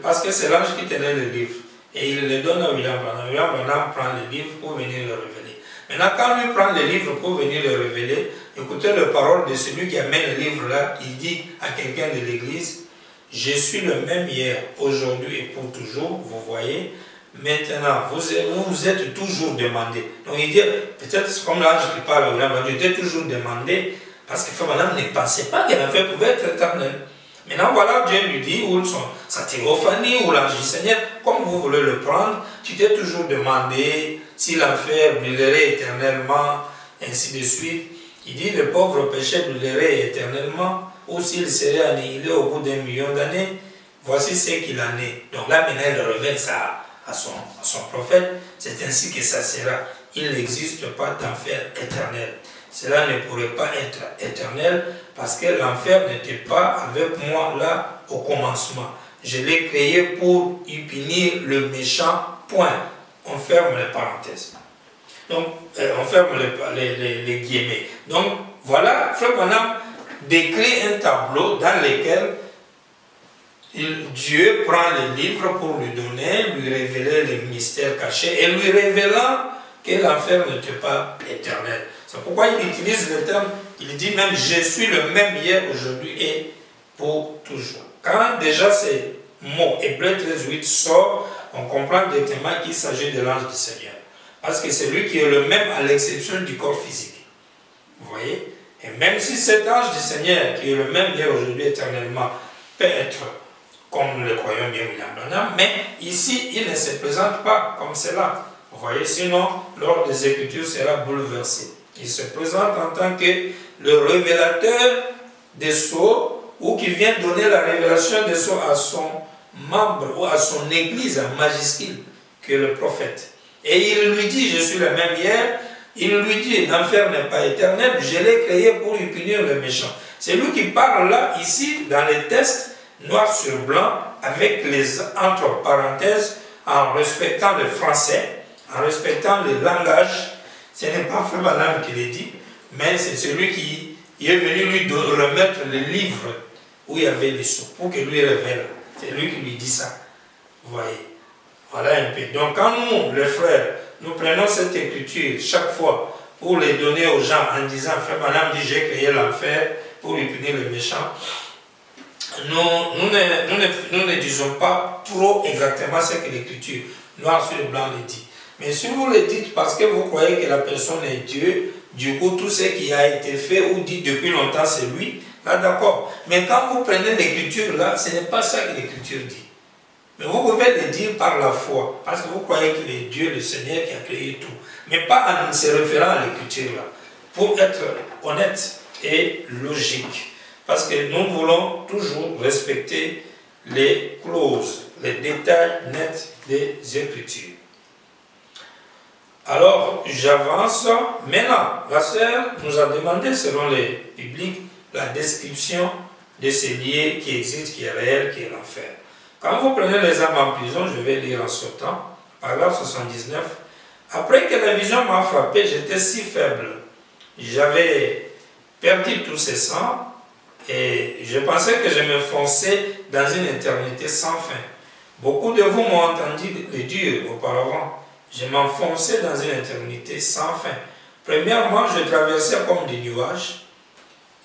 parce que c'est l'ange qui tenait le livre, et il le donne à William Branham. William Branham prend le livre pour venir le révéler. Maintenant, quand lui prend le livre pour venir le révéler, écoutez la parole de celui qui amène le livre là, il dit à quelqu'un de l'église, je suis le même hier, aujourd'hui et pour toujours, vous voyez. Maintenant, vous êtes toujours demandé. Donc il dit, peut-être c'est comme l'ange qui parle à William Branham, j'étais toujours demandé, parce que Frère Branham ne pensait pas que l'enfer pouvait être éternel. Maintenant, voilà, Dieu lui dit, ou sa théophanie, ou l'ange du Seigneur, comme vous voulez le prendre, tu t'es toujours demandé si l'enfer brûlerait éternellement, ainsi de suite. Il dit, le pauvre péché brûlerait éternellement, ou s'il serait annihilé au bout d'1 million d'années, voici ce qu'il en est. Donc là, maintenant, il révèle ça à son prophète, c'est ainsi que ça sera. Il n'existe pas d'enfer éternel. Cela ne pourrait pas être éternel parce que l'enfer n'était pas avec moi là au commencement. Je l'ai créé pour y punir le méchant, point. On ferme les parenthèses. Donc, on ferme les guillemets. Donc, voilà, Frère Branham décrit un tableau dans lequel Dieu prend le livre pour lui donner, lui révéler les mystères cachés et lui révélant que l'enfer n'était pas éternel. C'est pourquoi il utilise le terme, il dit même « je suis le même hier, aujourd'hui et pour toujours ». Quand déjà ces mots, Hébreux 13:8 sort, on comprend directement qu'il s'agit de l'ange du Seigneur. Parce que c'est lui qui est le même à l'exception du corps physique. Vous voyez? Et même si cet ange du Seigneur, qui est le même hier, aujourd'hui, éternellement, peut être, comme nous le croyons bien, William Branham, mais ici, il ne se présente pas comme cela. Vous voyez? Sinon, l'ordre des Écritures sera bouleversé. Il se présente en tant que le révélateur des sceaux ou qui vient donner la révélation des sceaux à son membre ou à son église en majuscule, que le prophète. Et il lui dit, je suis le même hier, il lui dit, l'enfer n'est pas éternel, je l'ai créé pour y punir le méchant. C'est lui qui parle là, ici, dans les textes, noir sur blanc, avec les entre parenthèses, en respectant le français, en respectant le langage. Ce n'est pas Frère Branham qui le dit, mais c'est celui qui est venu lui remettre le livre où il y avait les sceaux, pour que lui révèle. C'est lui qui lui dit ça. Vous voyez. Voilà un peu. Donc quand nous, les frères, nous prenons cette écriture chaque fois pour les donner aux gens en disant, Frère Branham dit, j'ai créé l'enfer pour lui punir le méchant, nous ne disons pas trop exactement ce que l'écriture noir sur blanc le dit. Mais si vous le dites parce que vous croyez que la personne est Dieu, du coup tout ce qui a été fait ou dit depuis longtemps c'est lui, là d'accord. Mais quand vous prenez l'écriture là, ce n'est pas ça que l'écriture dit. Mais vous pouvez le dire par la foi, parce que vous croyez qu'il est Dieu, le Seigneur qui a créé tout. Mais pas en se référant à l'écriture là, pour être honnête et logique. Parce que nous voulons toujours respecter les clauses, les détails nets des Écritures. Alors, j'avance. Maintenant, la sœur nous a demandé, selon les bibliques, la description de ces lieux qui existent, qui est réel, qui est l'enfer. Quand vous prenez les âmes en prison, je vais lire en sautant, paragraphe 79. Après que la vision m'a frappé, j'étais si faible. J'avais perdu tous ces sangs et je pensais que je me fonçais dans une éternité sans fin. Beaucoup de vous m'ont entendu le dire auparavant. Je m'enfonçais dans une éternité sans fin. Premièrement, je traversais comme des nuages.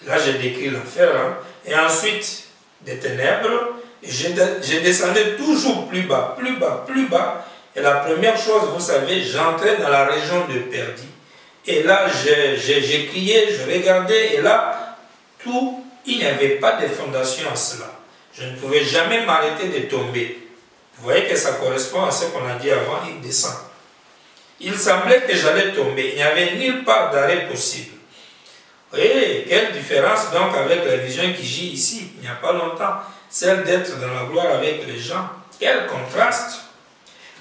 Là, j'ai décrit l'enfer. Hein. Et ensuite, des ténèbres. Et je descendais toujours plus bas, plus bas, plus bas. Et la première chose, vous savez, j'entrais dans la région de Perdi. Et là, j'ai crié, je regardais. Et là, il n'y avait pas de fondation à cela. Je ne pouvais jamais m'arrêter de tomber. Vous voyez que ça correspond à ce qu'on a dit avant, il descend. Il semblait que j'allais tomber. Il n'y avait nulle part d'arrêt possible. Vous voyez, quelle différence donc avec la vision qui gît ici, il n'y a pas longtemps, celle d'être dans la gloire avec les gens. Quel contraste!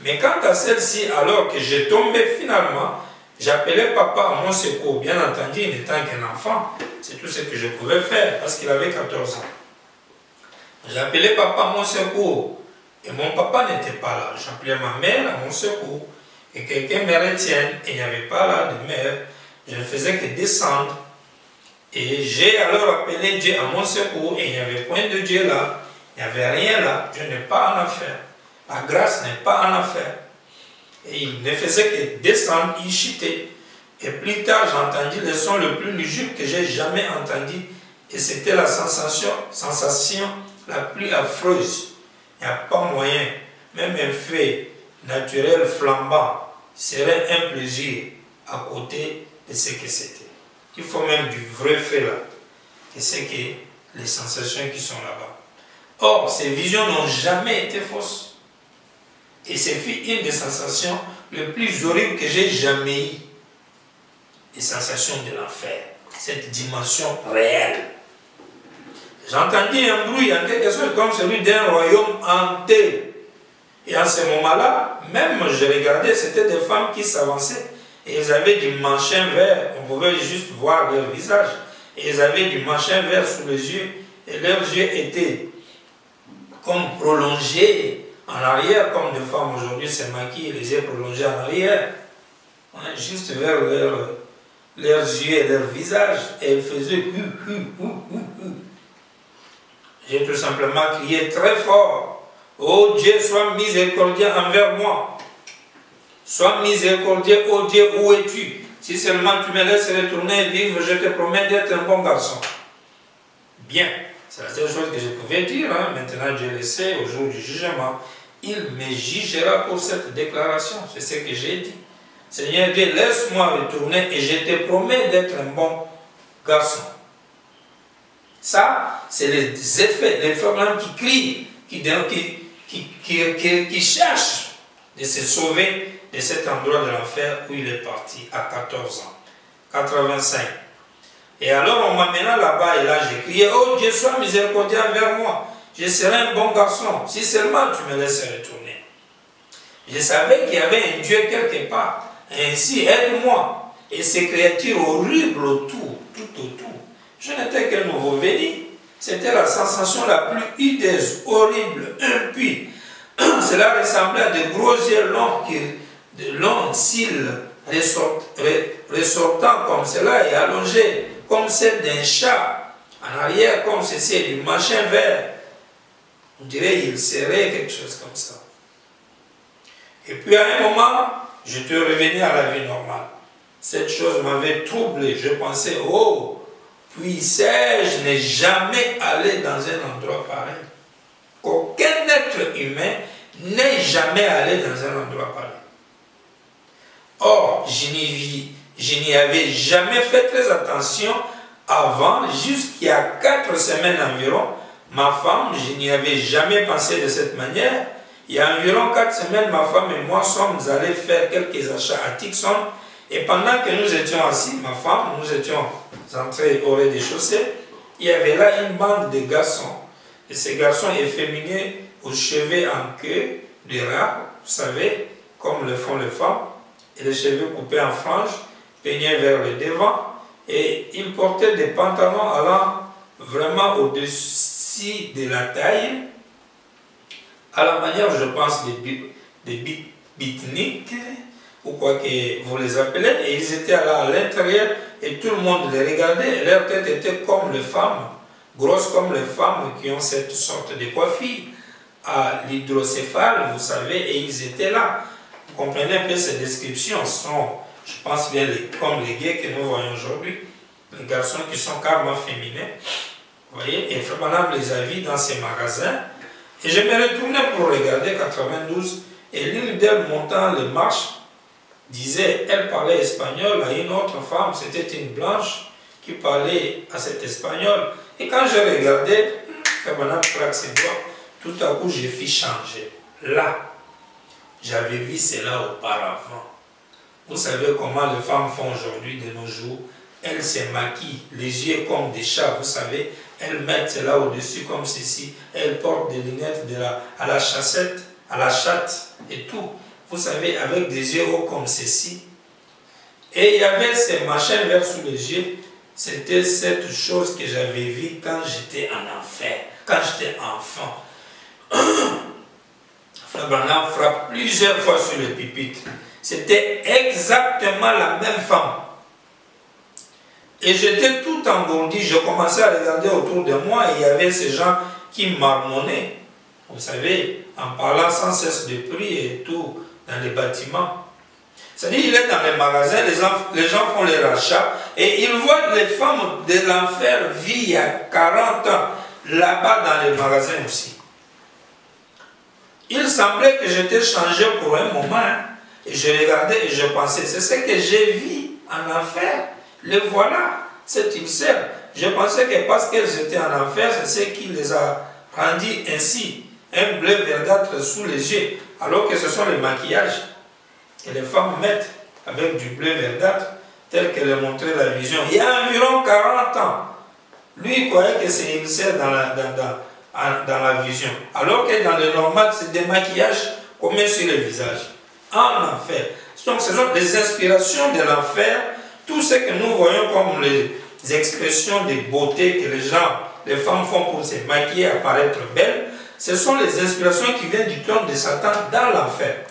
Mais quant à celle-ci, alors que j'ai tombé finalement, j'appelais papa à mon secours. Bien entendu, n'étant qu'un enfant, c'est tout ce que je pouvais faire, parce qu'il avait 14 ans. J'appelais papa à mon secours. Et mon papa n'était pas là. J'appelais ma mère à mon secours. Et quelqu'un me retienne. Et il n'y avait pas là de mère. Je ne faisais que descendre. Et j'ai alors appelé Dieu à mon secours. Et il n'y avait point de Dieu là. Il n'y avait rien là. Dieu n'est pas en affaire. La grâce n'est pas en affaire. Et il ne faisait que descendre, il chutait. Et plus tard, j'ai entendu le son le plus lugubre que j'ai jamais entendu. Et c'était la sensation la plus affreuse. Il n'y a pas moyen. Même un fait naturel flambant serait un plaisir à côté de ce que c'était. Il faut même du vrai fait là. Et c'est que les sensations qui sont là-bas. Or, ces visions n'ont jamais été fausses. Et c'est une des sensations les plus horribles que j'ai jamais eues. Les sensations de l'enfer. Cette dimension réelle. J'entendis un bruit en quelque chose comme celui d'un royaume hanté. Et en ce moment-là, même je regardais, c'était des femmes qui s'avançaient. Et ils avaient du manchin vert. On pouvait juste voir leur visage. Et ils avaient du manchin vert sous les yeux. Et leurs yeux étaient comme prolongés en arrière, comme des femmes aujourd'hui se maquillent, les yeux prolongés en arrière, juste vers leurs yeux et leur visage, et elles faisaient J'ai tout simplement crié très fort, oh Dieu, sois miséricordieux envers moi, sois miséricordieux, oh Dieu, où es-tu? Si seulement tu me laisses retourner et vivre, je te promets d'être un bon garçon. Bien. C'est la seule chose que je pouvais dire. Maintenant, Dieu le sait, au jour du jugement, il me jugera pour cette déclaration. C'est ce que j'ai dit. Seigneur Dieu, laisse-moi retourner et je te promets d'être un bon garçon. Ça, c'est les effets, les femmes qui crient, qui cherchent de se sauver de cet endroit de l'enfer où il est parti à 14 ans. 85. Et alors on m'amena là-bas et là j'ai crié, oh Dieu, sois miséricordieux envers moi, je serai un bon garçon, si seulement tu me laisses retourner. Je savais qu'il y avait un Dieu quelque part, ainsi aide-moi. Et ces créatures horribles autour, tout autour. Je n'étais qu'un nouveau venu, c'était la sensation la plus hideuse, horrible, impie. Cela ressemblait à de gros yeux longs, de longs cils ressortant comme cela et allongés comme celle d'un chat, en arrière comme ceci, du machin vert. On dirait qu'il serait quelque chose comme ça. Et puis à un moment, je te revenais à la vie normale. Cette chose m'avait troublé. Je pensais, oh, puissais-je ne jamais aller dans un endroit pareil. Qu'aucun être humain n'est jamais allé dans un endroit pareil. Or, je n'y avais jamais fait très attention avant, jusqu'il y a 4 semaines environ. Ma femme, je n'y avais jamais pensé de cette manière. Il y a environ 4 semaines, ma femme et moi sommes allés faire quelques achats à Tixon. Et pendant que nous étions assis, ma femme, nous étions entrés au rez-de-chaussée, il y avait là une bande de garçons. Et ces garçons efféminés aux cheveux en queue de rat, vous savez, comme le font les femmes, et les cheveux coupés en franges, peignés vers le devant, et ils portaient des pantalons allant vraiment au-dessus de la taille, à la manière, je pense, des beatniks, ou quoi que vous les appelez, et ils étaient là à l'intérieur, et tout le monde les regardait, et leur tête était comme les femmes, grosses comme les femmes qui ont cette sorte de coiffure, à l'hydrocéphale, vous savez, et ils étaient là. Vous comprenez un peu ces descriptions, sont, je pense bien, comme les gays que nous voyons aujourd'hui, les garçons qui sont carrément féminins, vous voyez, et Madame les a vus dans ces magasins, et je me retournais pour regarder 92, et l'une d'elles montant les marches, disait, elle parlait espagnol à une autre femme, c'était une blanche, qui parlait à cet espagnol, et quand je regardais, Madame craque ses doigts, tout à coup je fis changer. Là, j'avais vu cela auparavant. Vous savez comment les femmes font aujourd'hui de nos jours. Elles se maquillent, les yeux comme des chats, vous savez. Elles mettent cela au-dessus comme ceci. Elles portent des lunettes à la chassette, à la chatte et tout. Vous savez, avec des yeux hauts comme ceci. Et il y avait ces machins verts sous les yeux. c'était cette chose que j'avais vue quand j'étais en enfer, quand j'étais enfant. Frère Branham frappe plusieurs fois sur le pupitre. C'était exactement la même femme. Et j'étais tout engourdi. Je commençais à regarder autour de moi et il y avait ces gens qui marmonnaient. Vous savez, en parlant sans cesse de prix et tout, dans les bâtiments. C'est-à-dire, il est dans les magasins, les gens font les rachats et ils voient les femmes de l'enfer vivre il y a 40 ans, là-bas dans les magasins aussi. Il semblait que j'étais changé pour un moment, hein, et je regardais et je pensais, c'est ce que j'ai vu en enfer, le voilà, cet ulcère. Je pensais que parce qu'elles étaient en enfer, c'est ce qui les a rendus ainsi, un bleu verdâtre sous les yeux, alors que ce sont les maquillages que les femmes mettent avec du bleu verdâtre, tel que le montrait la vision. Il y a environ 40 ans, lui il croyait que c'est une ulcère dans la vision, alors que dans le normal, c'est des maquillages qu'on met sur le visage, en enfer. Donc ce sont des inspirations de l'enfer, tout ce que nous voyons comme les expressions de beauté que les femmes font pour se maquiller, apparaître belles, ce sont les inspirations qui viennent du trône de Satan dans l'enfer.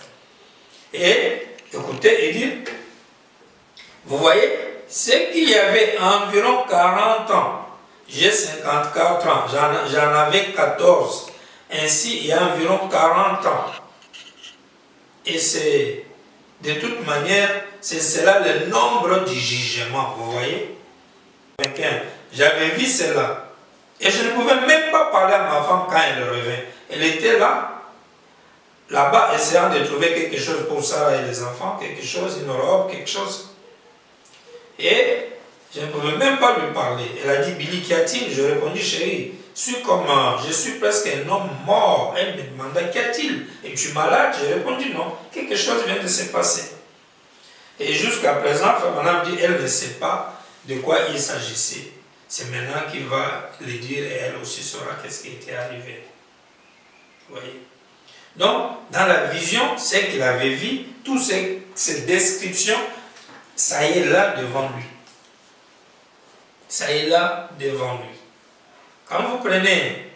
Et, écoutez, il dit, vous voyez, c'est qu'il y avait environ 40 ans, j'ai 54 ans, j'en avais 14, ainsi il y a environ 40 ans. Et c'est, de toute manière, c'est cela le nombre du jugement, vous voyez. J'avais vu cela, et je ne pouvais même pas parler à ma femme quand elle revint. Elle était là-bas, essayant de trouver quelque chose pour Sarah et les enfants, quelque chose, une robe, quelque chose. Et je ne pouvais même pas lui parler. Elle a dit, Billy, qu'y a-t-il? Je répondis, chérie, je suis presque un homme mort. Elle me demanda, qu'y a-t-il? Es-tu malade? J'ai répondu, non. Quelque chose vient de se passer. Et jusqu'à présent, Madame dit, elle ne sait pas de quoi il s'agissait. C'est maintenant qu'il va le dire et elle aussi saura qu'est-ce qui était arrivé. Vous voyez? Donc, dans la vision, ce qu'il avait vu, toutes ces descriptions, ça y est là devant lui. Ça y est là devant lui. Quand vous prenez...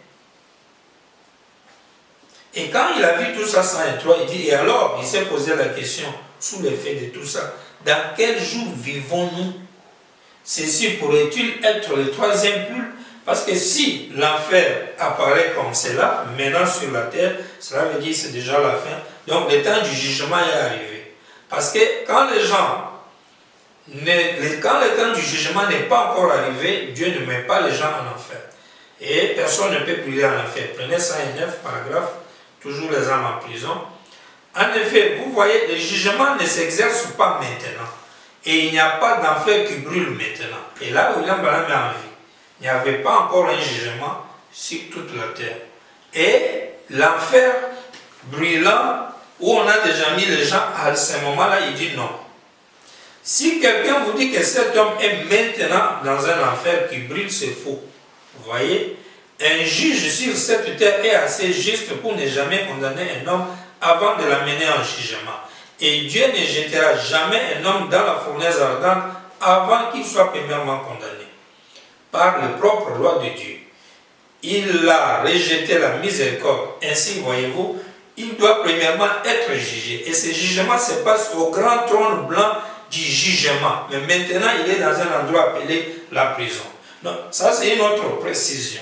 Et quand il a vu tout ça sans être, il dit, et alors, il s'est posé la question, sous l'effet de tout ça, dans quel jour vivons-nous? Ceci pourrait-il être le troisième pull? Parce que si l'enfer apparaît comme cela, maintenant sur la terre, cela veut dire que c'est déjà la fin. Donc le temps du jugement est arrivé. Parce que quand le temps du jugement n'est pas encore arrivé, Dieu ne met pas les gens en enfer. Et personne ne peut brûler en enfer. Prenez 109 paragraphe, toujours les âmes en prison. En effet, vous voyez, le jugement ne s'exerce pas maintenant. Et il n'y a pas d'enfer qui brûle maintenant. Et là, William Branham est en vie. Il n'y avait pas encore un jugement sur toute la terre. Et l'enfer brûlant, où on a déjà mis les gens à ce moment-là, il dit non. Si quelqu'un vous dit que cet homme est maintenant dans un enfer qui brûle, c'est faux. Vous voyez, un juge sur cette terre est assez juste pour ne jamais condamner un homme avant de l'amener en jugement. Et Dieu ne jettera jamais un homme dans la fournaise ardente avant qu'il soit premièrement condamné. Par la propre loi de Dieu. Il a rejeté la miséricorde. Ainsi, voyez-vous, il doit premièrement être jugé. Et ce jugement se passe au grand trône blanc du jugement. Mais maintenant, il est dans un endroit appelé la prison. Donc, ça, c'est une autre précision.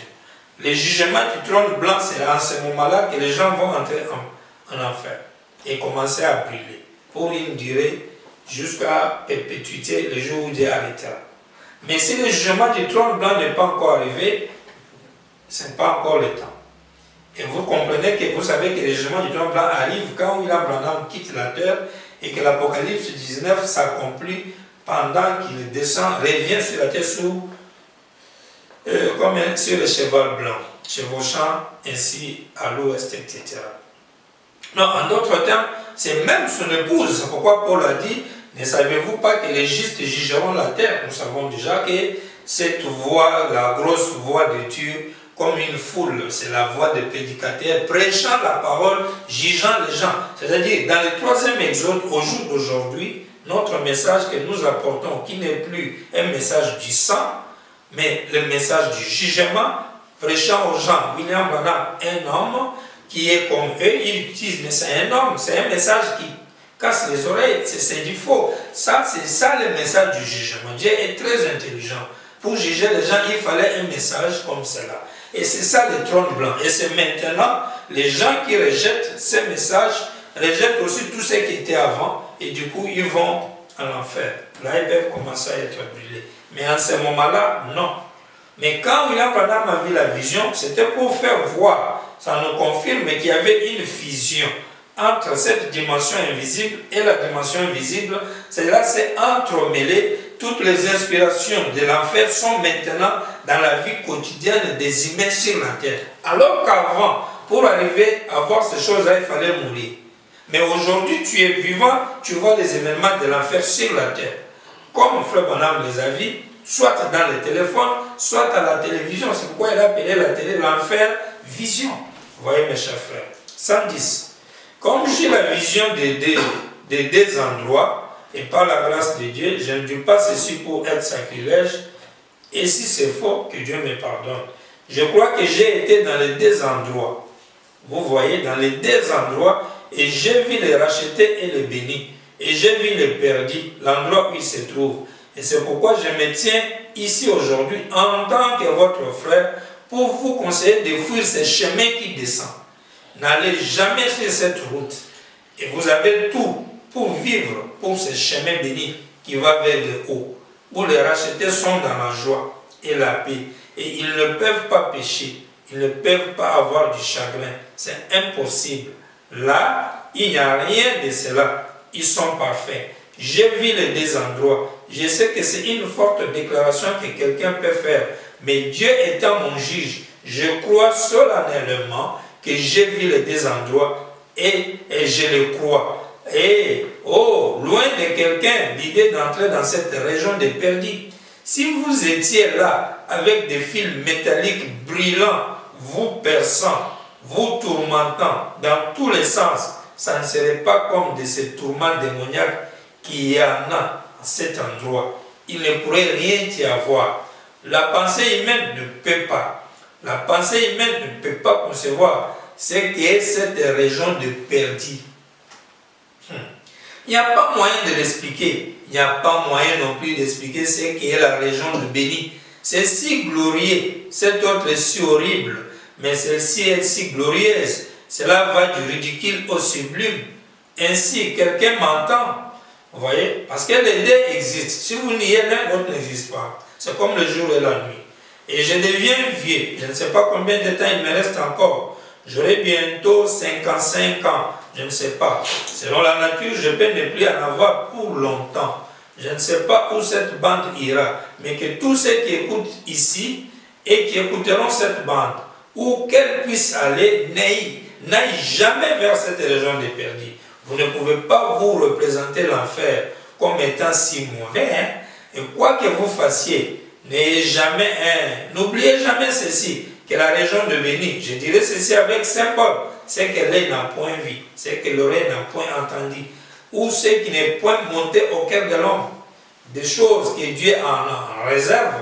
Le jugement du trône blanc, c'est à ce moment-là que les gens vont entrer en enfer et commencer à brûler pour une durée jusqu'à perpétuité, le jour où Dieu arrêtera. Mais si le jugement du trône blanc n'est pas encore arrivé, ce n'est pas encore le temps. Et vous comprenez que vous savez que le jugement du trône blanc arrive quand William Branham quitte la terre et que l'Apocalypse 19 s'accomplit pendant qu'il descend, revient sur la terre comme sur le cheval blanc, chevauchant ainsi à l'ouest, etc. Non, en d'autres termes, c'est même son épouse. C'est pourquoi Paul a dit, ne savez-vous pas que les justes jugeront la terre? Nous savons déjà que cette voix, la grosse voix de Dieu, comme une foule, c'est la voix des prédicateurs, prêchant la parole, jugeant les gens. C'est-à-dire, dans le troisième exode, au jour d'aujourd'hui, notre message que nous apportons, qui n'est plus un message du sang, mais le message du jugement, prêchant aux gens, William Branham, un homme qui est comme eux, ils disent, mais c'est un homme, c'est un message qui casse les oreilles, c'est du faux. Ça, c'est ça le message du jugement. Dieu est très intelligent. Pour juger les gens, il fallait un message comme cela. Et c'est ça le trône blanc. Et c'est maintenant, les gens qui rejettent ces messages, rejettent aussi tout ce qui était avant, et du coup, ils vont en enfer. Là, ils peuvent commencer à être brûlés. Mais en ce moment-là, non. Mais quand William Branham a vu la vision, c'était pour faire voir, ça nous confirme qu'il y avait une fusion entre cette dimension invisible et la dimension visible. Cela s'est entremêlé. Toutes les inspirations de l'enfer sont maintenant dans la vie quotidienne des humains sur la terre. Alors qu'avant, pour arriver à voir ces choses-là, il fallait mourir. Mais aujourd'hui, tu es vivant, tu vois les événements de l'enfer sur la terre. Comme Frère Branham les a vus, soit dans le téléphone, soit à la télévision. C'est pourquoi il a appelé la télé l'enfer vision. Vous voyez mes chers frères. 110. Comme j'ai la vision des deux endroits, et par la grâce de Dieu, je ne dis pas ceci pour être sacrilège, et si c'est faux, que Dieu me pardonne. Je crois que j'ai été dans les deux endroits. Vous voyez, dans les deux endroits, et j'ai vu les rachetés et les bénis, et j'ai vu les perdus, l'endroit où ils se trouvent. Et c'est pourquoi je me tiens ici aujourd'hui, en tant que votre frère, pour vous conseiller de fuir ces chemins qui descendent. N'allez jamais sur cette route. Et vous avez tout pour vivre pour ce chemin béni qui va vers le haut, où les rachetés sont dans la joie et la paix. Et ils ne peuvent pas pécher. Ils ne peuvent pas avoir du chagrin. C'est impossible. Là, il n'y a rien de cela. Ils sont parfaits. J'ai vu les deux endroits. Je sais que c'est une forte déclaration que quelqu'un peut faire. Mais Dieu étant mon juge, je crois solennellement que j'ai vu les deux endroits et je le crois. Et, oh, loin de quelqu'un, l'idée d'entrer dans cette région des perdus. Si vous étiez là avec des fils métalliques brillants, vous perçant, vous tourmentant dans tous les sens, ça ne serait pas comme de ces tourments démoniaques qu'il y en a à cet endroit. Il ne pourrait rien y avoir. La pensée humaine ne peut pas. La pensée humaine ne peut pas concevoir ce qu'est cette région de perdus. Il n'y a pas moyen de l'expliquer. Il n'y a pas moyen non plus d'expliquer ce qu'est la région de béni. C'est si glorieux, cette autre est si horrible, mais celle-ci est si glorieuse. Cela va du ridicule au sublime. Ainsi, quelqu'un m'entend. Vous voyez? Parce que les deux existent. Si vous niez l'un, l'autre n'existe pas. C'est comme le jour et la nuit. Et je deviens vieux. Je ne sais pas combien de temps il me reste encore. J'aurai bientôt 55 ans. Je ne sais pas. Selon la nature, je peux ne plus en avoir pour longtemps. Je ne sais pas où cette bande ira. Mais que tous ceux qui écoutent ici et qui écouteront cette bande, où qu'elle puisse aller, n'aille jamais vers cette région des perdus. Vous ne pouvez pas vous représenter l'enfer comme étant si mauvais. Et quoi que vous fassiez, n'oubliez jamais ceci, que la région de béni, je dirais ceci avec Saint Paul, c'est que l'œil n'a point vu, c'est que l'oreille n'a point entendu, ou ce qui n'est point monté au cœur de l'homme, des choses que Dieu en réserve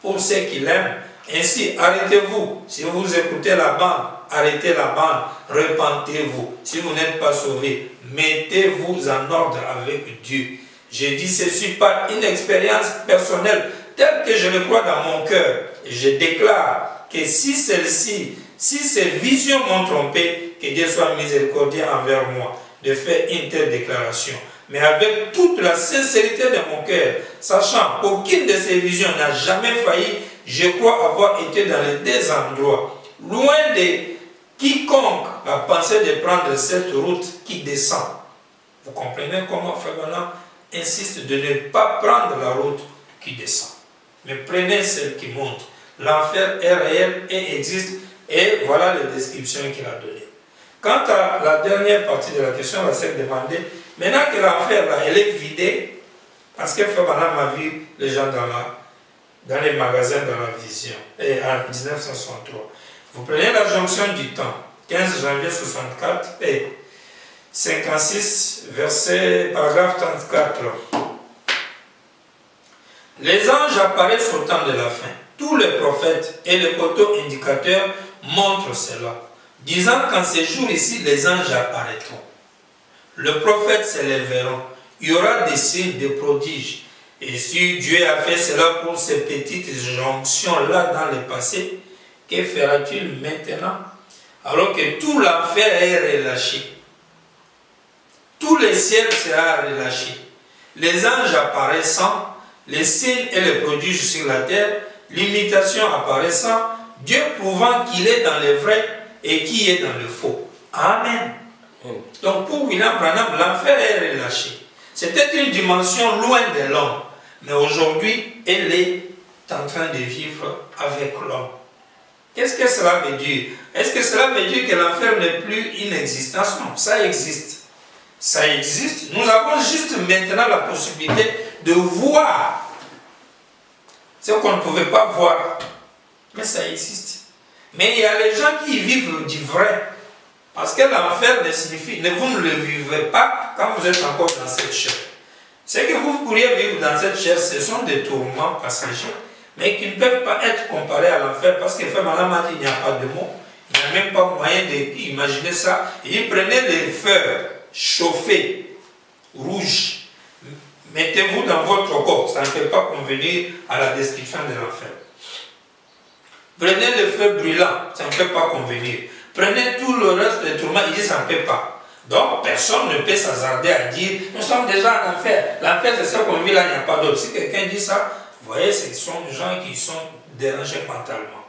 pour ceux qui l'aiment. Ainsi, arrêtez-vous. Si vous écoutez la bande, arrêtez la bande, repentez-vous. Si vous n'êtes pas sauvé, mettez-vous en ordre avec Dieu. Je dis ceci par une expérience personnelle, telle que je le crois dans mon cœur. Et je déclare que si ces visions m'ont trompé, que Dieu soit miséricordieux envers moi de faire une telle déclaration. Mais avec toute la sincérité de mon cœur, sachant qu'aucune de ces visions n'a jamais failli, je crois avoir été dans les deux endroits, loin de quiconque a pensé de prendre cette route qui descend. Vous comprenez comment Frère Branham insiste de ne pas prendre la route qui descend, mais prenez celle qui monte. L'enfer est réel et existe, et voilà les descriptions qu'il a données. Quant à la dernière partie de la question, on va se demander, maintenant que l'enfer là, elle est vidée, parce que Frère Branham a vu les gens dans dans les magasins dans la vision, et en 1963. Vous prenez la jonction du temps, 15 janvier 64 et 56, verset, paragraphe 34. Les anges apparaissent au temps de la fin. Tous les prophètes et les poteaux indicateurs montrent cela, disant qu'en ces jours ici, les anges apparaîtront. Le prophète s'élèveront. Il y aura des signes, des prodiges. Et si Dieu a fait cela pour ces petites jonctions-là dans le passé, que fera-t-il maintenant? Alors que tout l'enfer est relâché. Tout le ciel sera relâché. Les anges apparaissant, les signes et les prodiges sur la terre, l'imitation apparaissant, Dieu prouvant qu'il est dans le vrai et qui est dans le faux. Amen. Donc pour William Branham, l'enfer est relâché. C'était une dimension loin de l'homme. Mais aujourd'hui, elle est en train de vivre avec l'homme. Qu'est-ce que cela veut dire? Est-ce que cela veut dire que l'enfer n'est plus une existence? Non, ça existe. Ça existe. Nous avons juste maintenant la possibilité de voir ce qu'on ne pouvait pas voir. Mais ça existe. Mais il y a les gens qui vivent du vrai. Parce que l'enfer ne signifie, vous ne le vivez pas quand vous êtes encore dans cette chair. Ce que vous pourriez vivre dans cette chair, ce sont des tourments passagers, mais qui ne peuvent pas être comparés à l'enfer, parce que Frère Malam a dit qu'il n'y a pas de mots, il n'y a même pas moyen d'imaginer ça. Et il prenait des feux chauffés, rouges, mettez-vous dans votre corps, ça ne peut pas convenir à la description de l'enfer. Prenez le feu brûlant, ça ne peut pas convenir. Prenez tout le reste des tourments, il dit ça ne peut pas. Donc personne ne peut s'hasarder à dire nous sommes déjà en enfer. L'enfer c'est ce qu'on vit là, il n'y a pas d'autre. Si quelqu'un dit ça, vous voyez, ce sont des gens qui sont dérangés mentalement.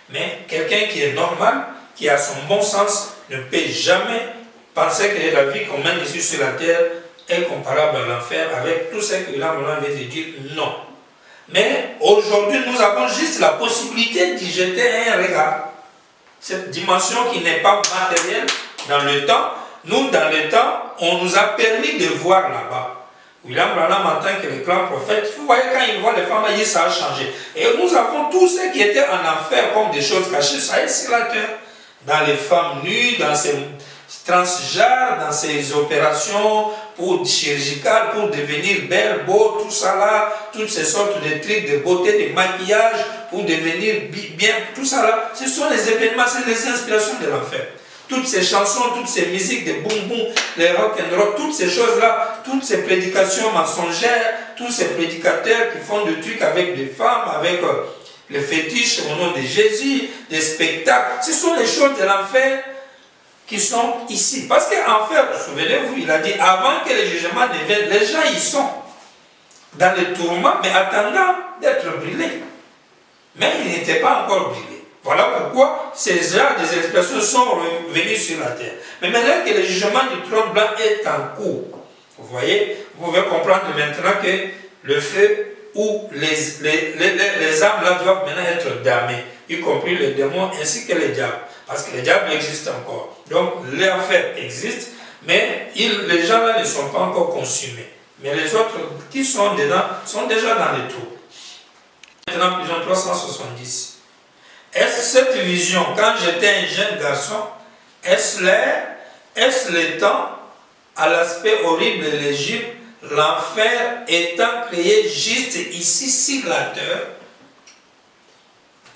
Mais quelqu'un qui est normal, qui a son bon sens, ne peut jamais penser que la vie qu'on mène ici sur la terre est comparable à l'enfer avec tout ce que l'âme vient de dire. Non. Mais aujourd'hui, nous avons juste la possibilité d'y jeter un regard. Cette dimension qui n'est pas matérielle dans le temps, nous, dans le temps, on nous a permis de voir là-bas. William Branham, en tant que le grand prophète, vous voyez, quand il voit les femmes, il dit ça a changé. Et nous avons tout ce qui était en enfer comme des choses cachées, ça est sur la terre. Dans les femmes nues, dans ces transgenres, dans ces opérations chirurgicales pour devenir belle, beau, tout ça là, toutes ces sortes de trucs de beauté, de maquillage pour devenir bien, tout ça là, ce sont les événements, c'est les inspirations de l'enfer. Toutes ces chansons, toutes ces musiques de boum boum, les rock and roll, toutes ces choses-là, toutes ces prédications mensongères, tous ces prédicateurs qui font des trucs avec des femmes, avec les fétiches au nom de Jésus, des spectacles, ce sont les choses de l'enfer qui sont ici. Parce qu'enfer, souvenez-vous, il a dit, avant que les jugements ne viennent, les gens y sont dans le tourment, mais attendant d'être brûlés. Mais ils n'étaient pas encore brûlés. Voilà pourquoi ces genres des expressions sont revenus sur la terre. Mais maintenant que le jugement du trône blanc est en cours, vous voyez, vous pouvez comprendre maintenant que le feu où les âmes là doivent maintenant être damnées, y compris les démons ainsi que les diables. Parce que les diables existent encore. Donc l'enfer existe, mais les gens là ne sont pas encore consumés. Mais les autres qui sont dedans sont déjà dans les trous. Maintenant, prison 370. Est-ce cette vision, quand j'étais un jeune garçon, est-ce le temps, à l'aspect horrible de l'Égypte, l'enfer étant créé juste ici sur la terre?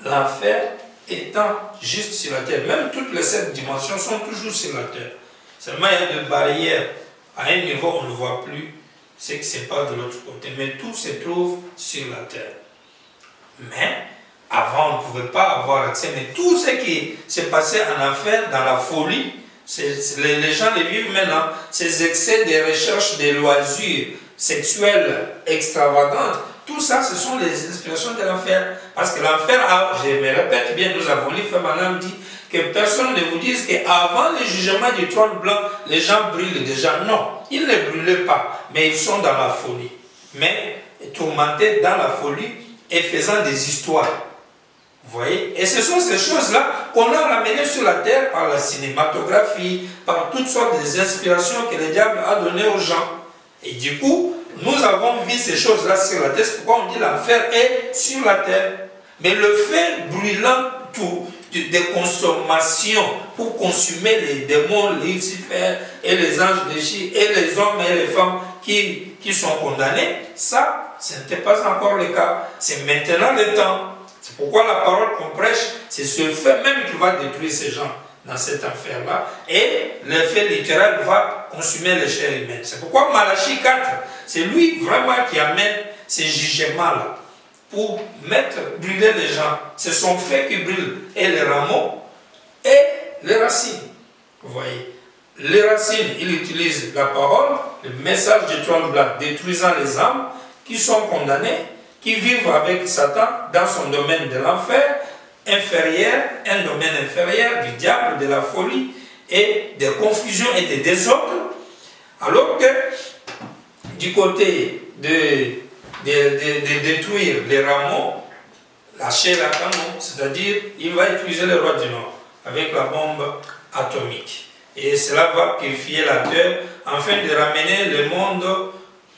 L'enfer étant juste sur la terre. Même toutes les 7 dimensions sont toujours sur la terre. Seulement il y a des barrières. À un niveau, on ne voit plus ce qui se passe de l'autre côté. Mais tout se trouve sur la terre. Mais avant, on ne pouvait pas avoir accès. Mais tout ce qui s'est passé en enfer, dans la folie, les gens les vivent maintenant. Ces excès de recherche des loisirs sexuels extravagantes, tout ça, ce sont les inspirations de l'enfer. Parce que l'enfer, je me répète bien, nous avons lu, Frère Malam dit que personne ne vous dise qu'avant le jugement du trône blanc, les gens brûlent déjà. Non, ils ne brûlent pas, mais ils sont dans la folie. Mais tourmentés dans la folie et faisant des histoires. Vous voyez? Et ce sont ces choses-là qu'on a ramenées sur la terre par la cinématographie, par toutes sortes d'inspirations que le diable a données aux gens. Et du coup, nous avons vu ces choses-là sur la terre. C'est pourquoi on dit l'enfer est sur la terre. Mais le fer brûlant des consommations pour consumer les démons, Lucifer et les anges déchus et les hommes et les femmes qui sont condamnés, ça, ce n'était pas encore le cas. C'est maintenant le temps. C'est pourquoi la parole qu'on prêche, c'est ce feu même qui va détruire ces gens dans cet enfer-là. Et le feu littéral va consumer les chairs humaines. C'est pourquoi Malachie 4, c'est lui vraiment qui amène ces jugements-là pour brûler les gens. C'est son feu qui brûle, et les rameaux et les racines. Vous voyez, les racines, il utilise la parole, le message du trône blanc, détruisant les âmes qui sont condamnées, qui vivent avec Satan dans son domaine de l'enfer inférieur, un domaine inférieur du diable, de la folie et des confusions et des désordres, alors que du côté de détruire les rameaux, la chair à canon, c'est-à-dire il va utiliser le roi du Nord avec la bombe atomique. Et cela va purifier la terre afin de ramener le monde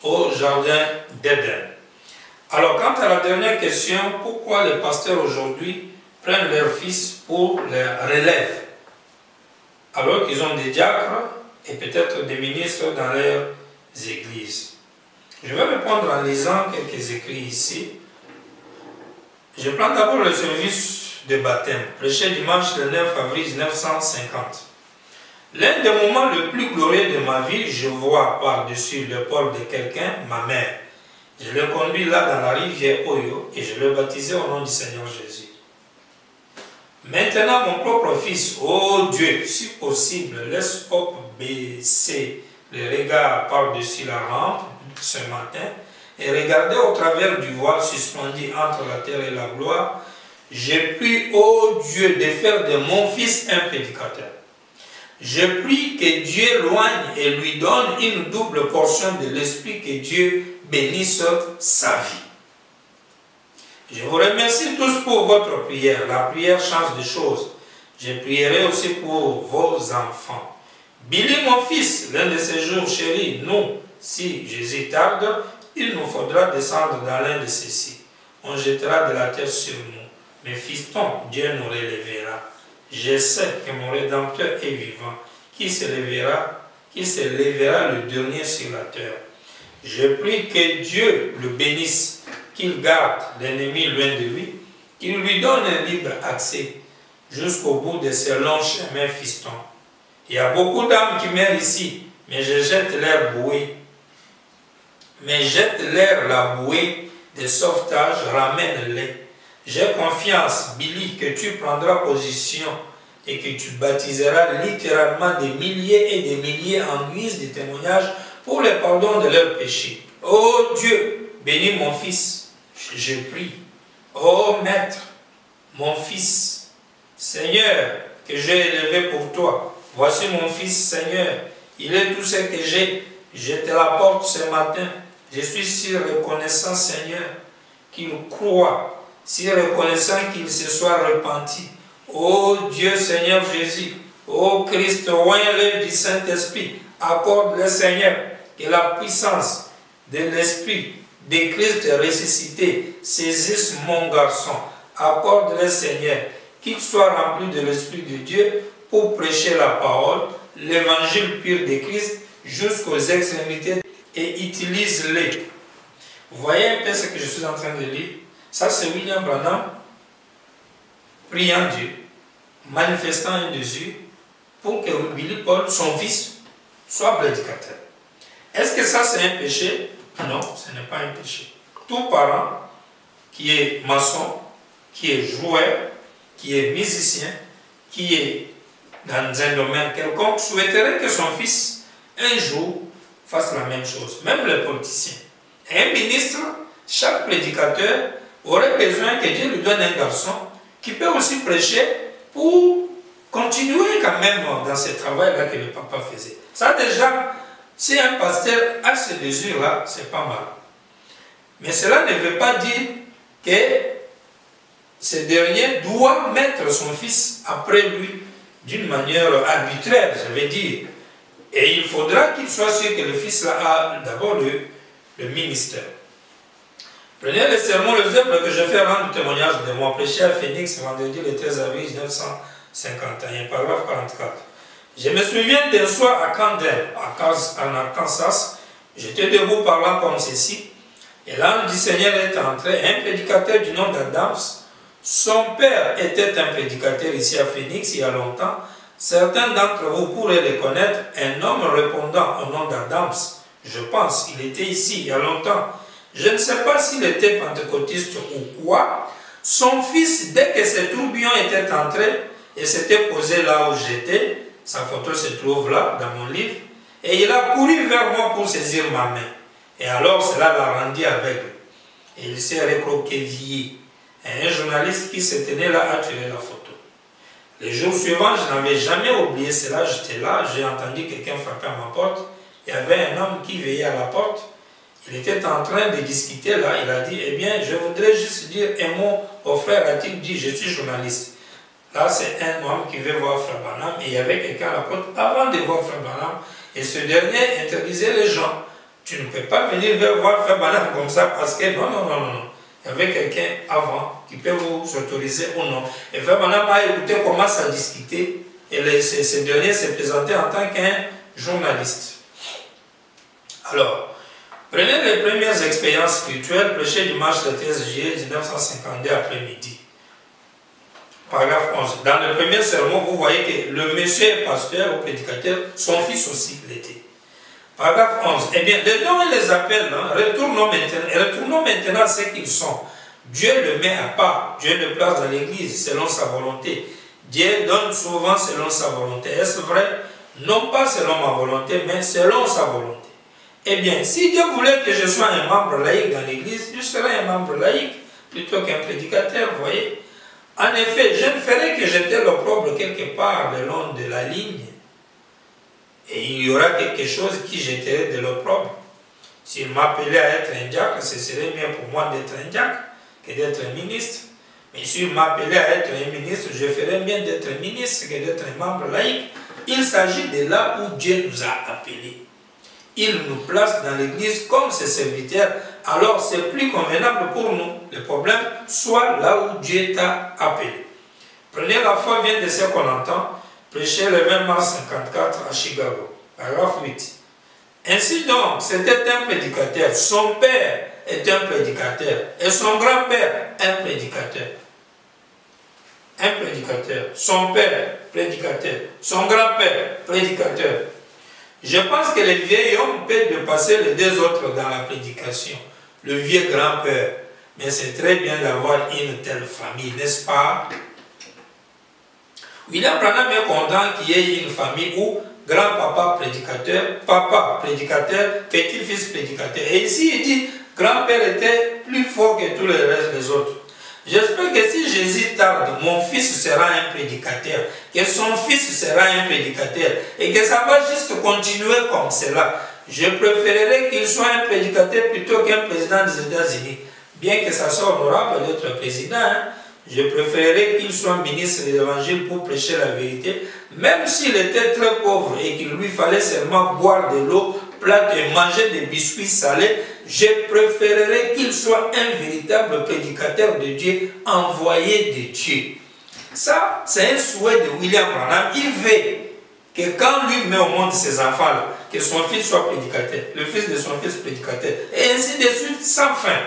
au jardin d'Éden. Alors, quant à la dernière question, pourquoi les pasteurs aujourd'hui prennent leurs fils pour leur relève, alors qu'ils ont des diacres et peut-être des ministres dans leurs églises? Je vais répondre en lisant quelques écrits ici. Je prends d'abord le service de baptême, prêché dimanche le 9 avril 1950. L'un des moments les plus glorieux de ma vie, je vois par-dessus l'épaule de quelqu'un, ma mère. Je l'ai conduit là dans la rivière Oyo et je l'ai baptisé au nom du Seigneur Jésus. Maintenant, mon propre fils, oh Dieu, si possible, laisse Hop baisser le regard par-dessus la rampe ce matin et regarder au travers du voile suspendu entre la terre et la gloire. Je prie, oh Dieu, de faire de mon fils un prédicateur. Je prie que Dieu éloigne et lui donne une double portion de l'Esprit, que Dieu bénisse sa vie. Je vous remercie tous pour votre prière. La prière change de choses. Je prierai aussi pour vos enfants. Billy, mon fils, l'un de ces jours chéris, nous, si Jésus tarde, il nous faudra descendre dans l'un de ceux-ci. On jettera de la terre sur nous. Mais fiston, Dieu nous relèvera. Je sais que mon Rédempteur est vivant, qui se lèvera le dernier sur la terre. Je prie que Dieu le bénisse, qu'il garde l'ennemi loin de lui, qu'il lui donne un libre accès jusqu'au bout de ce long chemin, fiston. Il y a beaucoup d'âmes qui meurent ici, mais je jette leur bouée. Mais jette leur la bouée de sauvetage, ramène-les. J'ai confiance, Billy, que tu prendras position et que tu baptiseras littéralement des milliers et des milliers en guise de témoignage pour le pardon de leurs péchés. Oh Dieu, bénis mon fils, je prie. Oh Maître, mon fils, Seigneur, que j'ai élevé pour toi. Voici mon fils, Seigneur, il est tout ce que j'ai. Je te l'apporte ce matin. Je suis si reconnaissant, Seigneur, qu'il croit. Si reconnaissant qu'il se soit repenti. Ô Dieu Seigneur Jésus, ô Christ, oint-le du Saint-Esprit, accorde-le Seigneur, que la puissance de l'Esprit de Christ ressuscité saisisse mon garçon. Accorde-le Seigneur, qu'il soit rempli de l'Esprit de Dieu pour prêcher la parole, l'évangile pur de Christ jusqu'aux extrémités et utilise-le. Vous voyez un peu ce que je suis en train de lire? Ça, c'est William Branham priant Dieu, manifestant un désir pour que Billy Paul, son fils, soit prédicateur. Est-ce que ça, c'est un péché? Non, ce n'est pas un péché. Tout parent qui est maçon, qui est joueur, qui est musicien, qui est dans un domaine quelconque, souhaiterait que son fils, un jour, fasse la même chose. Même les politiciens. Un ministre, chaque prédicateur, aurait besoin que Dieu lui donne un garçon qui peut aussi prêcher pour continuer quand même dans ce travail-là que le papa faisait. Ça déjà, si un pasteur a ce désir-là, c'est pas mal. Mais cela ne veut pas dire que ce dernier doit mettre son fils après lui d'une manière arbitraire, je vais dire. Et il faudra qu'il soit sûr que le fils-là a d'abord le le ministère. Prenez le sermon, les œuvres que je fais rendre témoignage de moi, prêché à Phoenix, vendredi le 13 avril 1951, paragraphe 44. Je me souviens d'un soir à Camden, en Arkansas, j'étais debout parlant comme ceci, et l'ange du Seigneur est entré, un prédicateur du nom d'Adams. Son père était un prédicateur ici à Phoenix il y a longtemps. Certains d'entre vous pourraient le connaître, un homme répondant au nom d'Adams. Je pense, il était ici il y a longtemps. Je ne sais pas s'il était pentecôtiste ou quoi. Son fils, dès que ce tourbillon était entré et s'était posé là où j'étais, sa photo se trouve là dans mon livre, et il a couru vers moi pour saisir ma main. Et alors cela l'a rendu aveugle. Et il s'est recroquevillé. Et un journaliste qui se tenait là a tiré la photo. Les jours suivants, je n'avais jamais oublié cela. J'étais là, j'ai entendu quelqu'un frapper à ma porte. Il y avait un homme qui veillait à la porte. Il était en train de discuter là. Il a dit, eh bien, je voudrais juste dire un mot au frère. A-t-il dit, je suis journaliste. Là, c'est un homme qui veut voir Frère Branham. Et il y avait quelqu'un à la porte avant de voir Frère Branham. Et ce dernier interdisait les gens. Tu ne peux pas venir voir Frère Branham comme ça parce que non. Il y avait quelqu'un avant qui peut vous autoriser ou non. Et Frère Branham a écouté, commence à discuter. Et ce dernier s'est présenté en tant qu'un journaliste. Alors, prenez les premières expériences spirituelles prêchées dimanche le 13 juillet 1952 après-midi. Paragraphe 11. Dans le premier sermon, vous voyez que le monsieur est pasteur ou prédicateur, son fils aussi l'était. Paragraphe 11. Eh bien, les dons et les appels, retournons maintenant à ce qu'ils sont. Dieu le met à part, Dieu le place dans l'église selon sa volonté. Dieu donne souvent selon sa volonté. Est-ce vrai? Non pas selon ma volonté, mais selon sa volonté. Eh bien, si Dieu voulait que je sois un membre laïque dans l'église, je serais un membre laïque plutôt qu'un prédicateur, vous voyez. En effet, je ne ferais que jeter l'opprobre quelque part le long de la ligne. Et il y aura quelque chose qui jetterait de l'opprobre. S'il m'appelait à être un diacre, ce serait mieux pour moi d'être un diacre que d'être un ministre. Mais s'il m'appelait à être un ministre, je ferais bien d'être un ministre que d'être un membre laïque. Il s'agit de là où Dieu nous a appelés. Il nous place dans l'église comme ses serviteurs. Alors c'est plus convenable pour nous. Le problème, soit là où Dieu t'a appelé. Prenez la foi vient de ce qu'on entend. Prêché le 20 mars 1954 à Chicago. Paragraphe 8. Ainsi donc, c'était un prédicateur. Son père est un prédicateur. Et son grand-père, un prédicateur. Un prédicateur. Son père, prédicateur. Son grand-père, prédicateur. Je pense que le vieil homme peut dépasser les deux autres dans la prédication. Le vieux grand-père. Mais c'est très bien d'avoir une telle famille, n'est-ce pas? William Branham est content qu'il y ait une famille où grand-papa prédicateur, papa prédicateur, petit-fils prédicateur. Et ici, il dit, grand-père était plus fort que tous les restes des autres. J'espère que si Jésus tarde, mon fils sera un prédicateur, que son fils sera un prédicateur, et que ça va juste continuer comme cela. Je préférerais qu'il soit un prédicateur plutôt qu'un président des États-Unis. Bien que ça soit honorable d'être président, je préférerais qu'il soit ministre de l'Évangile pour prêcher la vérité, même s'il était très pauvre et qu'il lui fallait seulement boire de l'eau plate et manger des biscuits salés. Je préférerais qu'il soit un véritable prédicateur de Dieu, envoyé de Dieu. Ça, c'est un souhait de William Branham. Il veut que quand lui met au monde ses enfants-là, que son fils soit prédicateur, le fils de son fils prédicateur, et ainsi de suite, sans fin.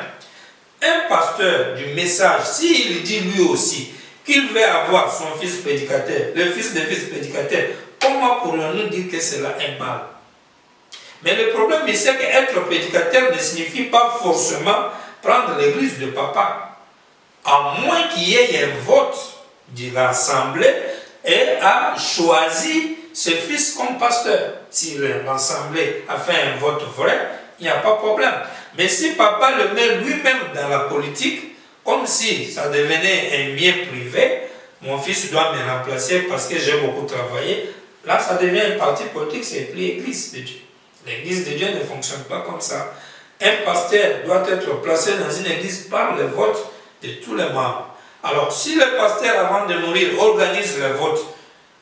Un pasteur du message, s'il dit lui aussi qu'il veut avoir son fils prédicateur, le fils de fils prédicateur, comment pourrions-nous dire que cela est mal? Mais le problème, c'est qu'être prédicateur ne signifie pas forcément prendre l'église de papa. À moins qu'il y ait un vote de l'Assemblée et a choisi ce fils comme pasteur. Si l'Assemblée a fait un vote vrai, il n'y a pas de problème. Mais si papa le met lui-même dans la politique, comme si ça devenait un bien privé, mon fils doit me remplacer parce que j'ai beaucoup travaillé, là ça devient un parti politique, c'est plus l'église de Dieu. L'église de Dieu ne fonctionne pas comme ça. Un pasteur doit être placé dans une église par le vote de tous les membres. Alors, si le pasteur, avant de mourir, organise le vote,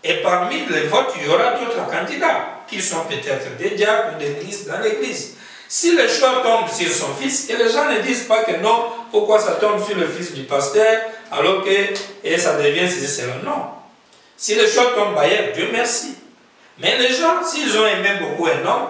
et parmi les votes, il y aura d'autres candidats, qui sont peut-être des diacres ou des ministres dans l'église. Si le choix tombe sur son fils, et les gens ne disent pas que non, pourquoi ça tombe sur le fils du pasteur, alors que et ça devient ceci, cela. Non. Si le choix tombe ailleurs, Dieu merci. Mais les gens, s'ils ont aimé beaucoup un homme,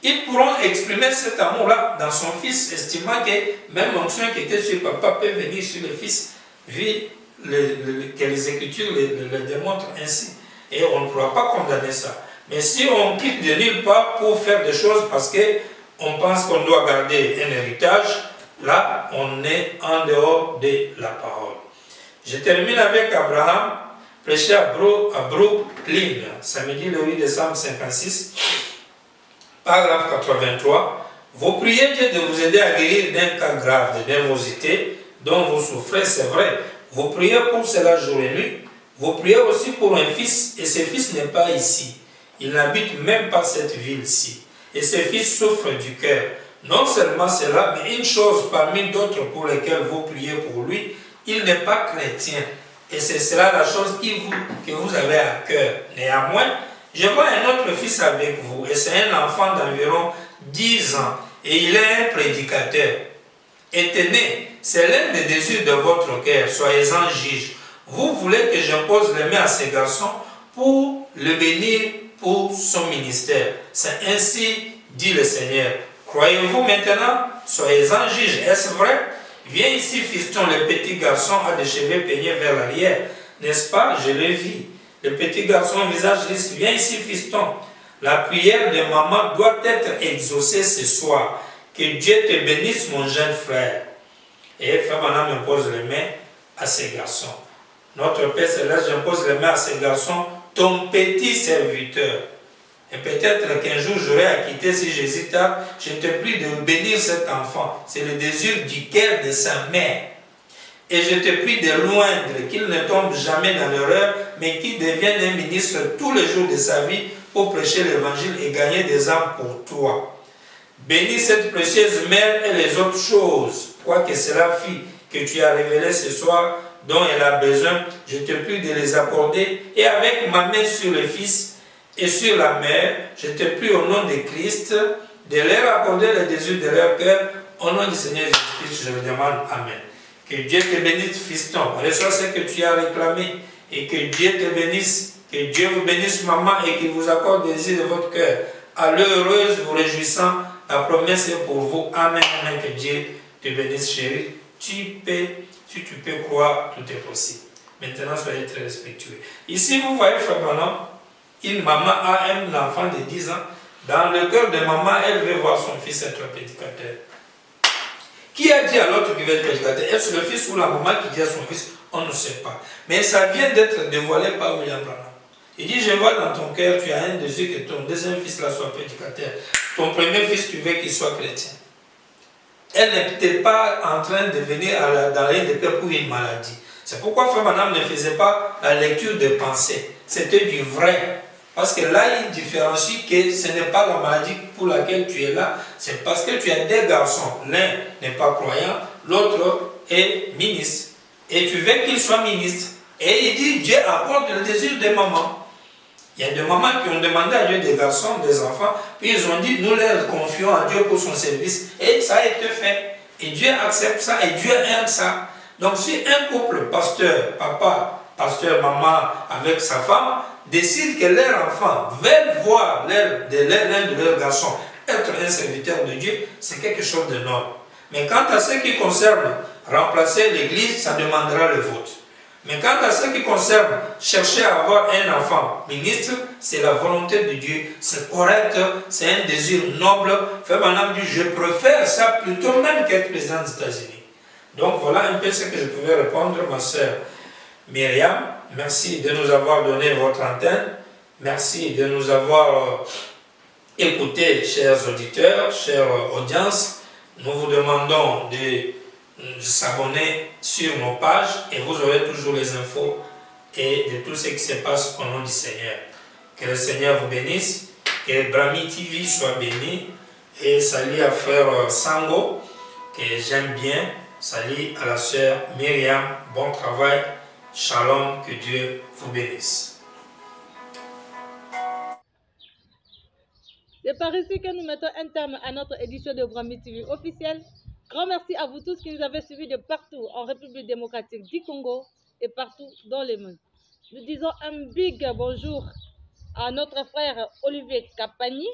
ils pourront exprimer cet amour-là dans son fils, estimant que même l'onction qui était sur papa peut venir sur le fils, vu que les Écritures le démontrent ainsi. Et on ne pourra pas condamner ça. Mais si on quitte de nulle part pour faire des choses parce qu'on pense qu'on doit garder un héritage, là, on est en dehors de la parole. Je termine avec Abraham, prêché à Brooklyn, samedi le 8 décembre 56, paragraphe 83. Vous priez Dieu de vous aider à guérir d'un cas grave de nervosité dont vous souffrez, c'est vrai. Vous priez pour cela jour et nuit. Vous priez aussi pour un fils, et ce fils n'est pas ici. Il n'habite même pas cette ville-ci. Et ce fils souffre du cœur. Non seulement cela, mais une chose parmi d'autres pour lesquelles vous priez pour lui, il n'est pas chrétien. Et c'est cela la chose que vous avez à cœur. Néanmoins, je vois un autre fils avec vous, et c'est un enfant d'environ 10 ans, et il est un prédicateur. Et tenez, c'est l'un des désirs de votre cœur, soyez-en juge. Vous voulez que j'impose les mains à ces garçons pour le bénir pour son ministère. C'est ainsi dit le Seigneur. Croyez-vous maintenant? Soyez-en juge. Est-ce vrai? Viens ici, fiston. Le petit garçon a des cheveux peignés vers l'arrière. N'est-ce pas? Je le vis. Le petit garçon au visage lisse. Viens ici, fiston. La prière de maman doit être exaucée ce soir. Que Dieu te bénisse, mon jeune frère. Et frère Madame me pose les mains à ces garçons. Notre Père Céleste, j'impose les mains à ces garçons, ton petit serviteur. Et peut-être qu'un jour j'aurai à quitter si j'hésite. Je te prie de bénir cet enfant. C'est le désir du cœur de sa mère. Et je te prie de loindre, qu'il ne tombe jamais dans l'erreur, mais qu'il devienne un ministre tous les jours de sa vie pour prêcher l'évangile et gagner des âmes pour toi. Bénis cette précieuse mère et les autres choses, quoi que cela fît, que tu as révélé ce soir, dont elle a besoin, je te prie de les accorder, et avec ma main sur le Fils et sur la mère, je te prie au nom de Christ, de leur accorder les désirs de leur cœur, au nom du Seigneur Jésus-Christ, je le demande. Amen. Que Dieu te bénisse, fiston, reçois ce que tu as réclamé, et que Dieu te bénisse, que Dieu vous bénisse, maman, et qu'il vous accorde les désirs de votre cœur. À l'heure heureuse, vous réjouissant, la promesse est pour vous. Amen, amen, que Dieu te bénisse, chérie. Si tu peux croire, tout est possible. Maintenant, soyez très respectueux. Ici, vous voyez, frère Branham, une maman a un enfant de 10 ans. Dans le cœur de maman, elle veut voir son fils être prédicateur. Qui a dit à l'autre qui veut être prédicateur? Est-ce le fils ou la maman qui dit à son fils? On ne sait pas. Mais ça vient d'être dévoilé par William Branham. Il dit, je vois dans ton cœur, tu as un désir que ton deuxième fils là soit prédicateur. Ton premier fils, tu veux qu'il soit chrétien. Elle n'était pas en train de venir dans la ligne de paix pour une maladie. C'est pourquoi frère Madame ne faisait pas la lecture de pensée. C'était du vrai. Parce que là, il différencie que ce n'est pas la maladie pour laquelle tu es là. C'est parce que tu as deux garçons. L'un n'est pas croyant, l'autre est ministre. Et tu veux qu'il soit ministre. Et il dit, Dieu apporte le désir des mamans. Il y a des mamans qui ont demandé à Dieu des garçons, des enfants, puis ils ont dit, nous les confions à Dieu pour son service. Et ça a été fait. Et Dieu accepte ça, et Dieu aime ça. Donc si un couple, pasteur, papa, pasteur, maman, avec sa femme, décide que leur enfant veut voir l'un de leurs garçons être un serviteur de Dieu, c'est quelque chose de noble. Mais quant à ce qui concerne remplacer l'église, ça demandera le vote. Mais quant à ce qui concerne chercher à avoir un enfant ministre, c'est la volonté de Dieu, c'est correct, c'est un désir noble. Frère Branham dit, je préfère ça plutôt même qu'être président des États-Unis. Donc voilà un peu ce que je pouvais répondre, ma sœur Myriam. Merci de nous avoir donné votre antenne. Merci de nous avoir écoutés, chers auditeurs, chère audience. Nous vous demandons de s'abonner sur nos pages et vous aurez toujours les infos et de tout ce qui se passe au nom du Seigneur. Que le Seigneur vous bénisse, que Brahmi TV soit béni, et salut à frère Sango que j'aime bien, salut à la sœur Myriam, bon travail, shalom, que Dieu vous bénisse. C'est par ici que nous mettons un terme à notre édition de Brami TV officielle. Grand merci à vous tous qui nous avez suivis de partout en République démocratique du Congo et partout dans le monde. Nous disons un big bonjour à notre frère Olivier Kapani.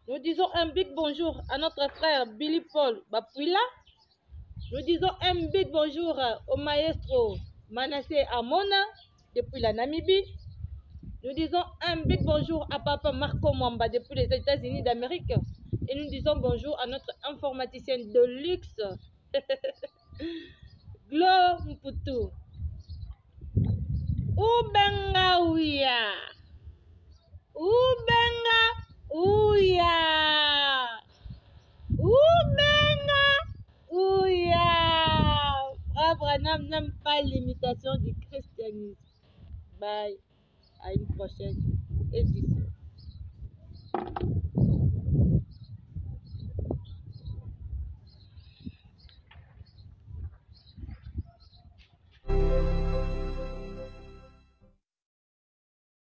Nous disons un big bonjour à notre frère Billy Paul Bapuila. Nous disons un big bonjour au maestro Manassé Amona depuis la Namibie. Nous disons un big bonjour à papa Marco Mwamba depuis les États-Unis d'Amérique. Et nous disons bonjour à notre informaticienne de luxe, Glo Mputu. Ubenga Ouya. Ubenga Ouya. Ubenga Ouya. Abraham n'aime pas l'imitation du christianisme. Bye. À une prochaine édition.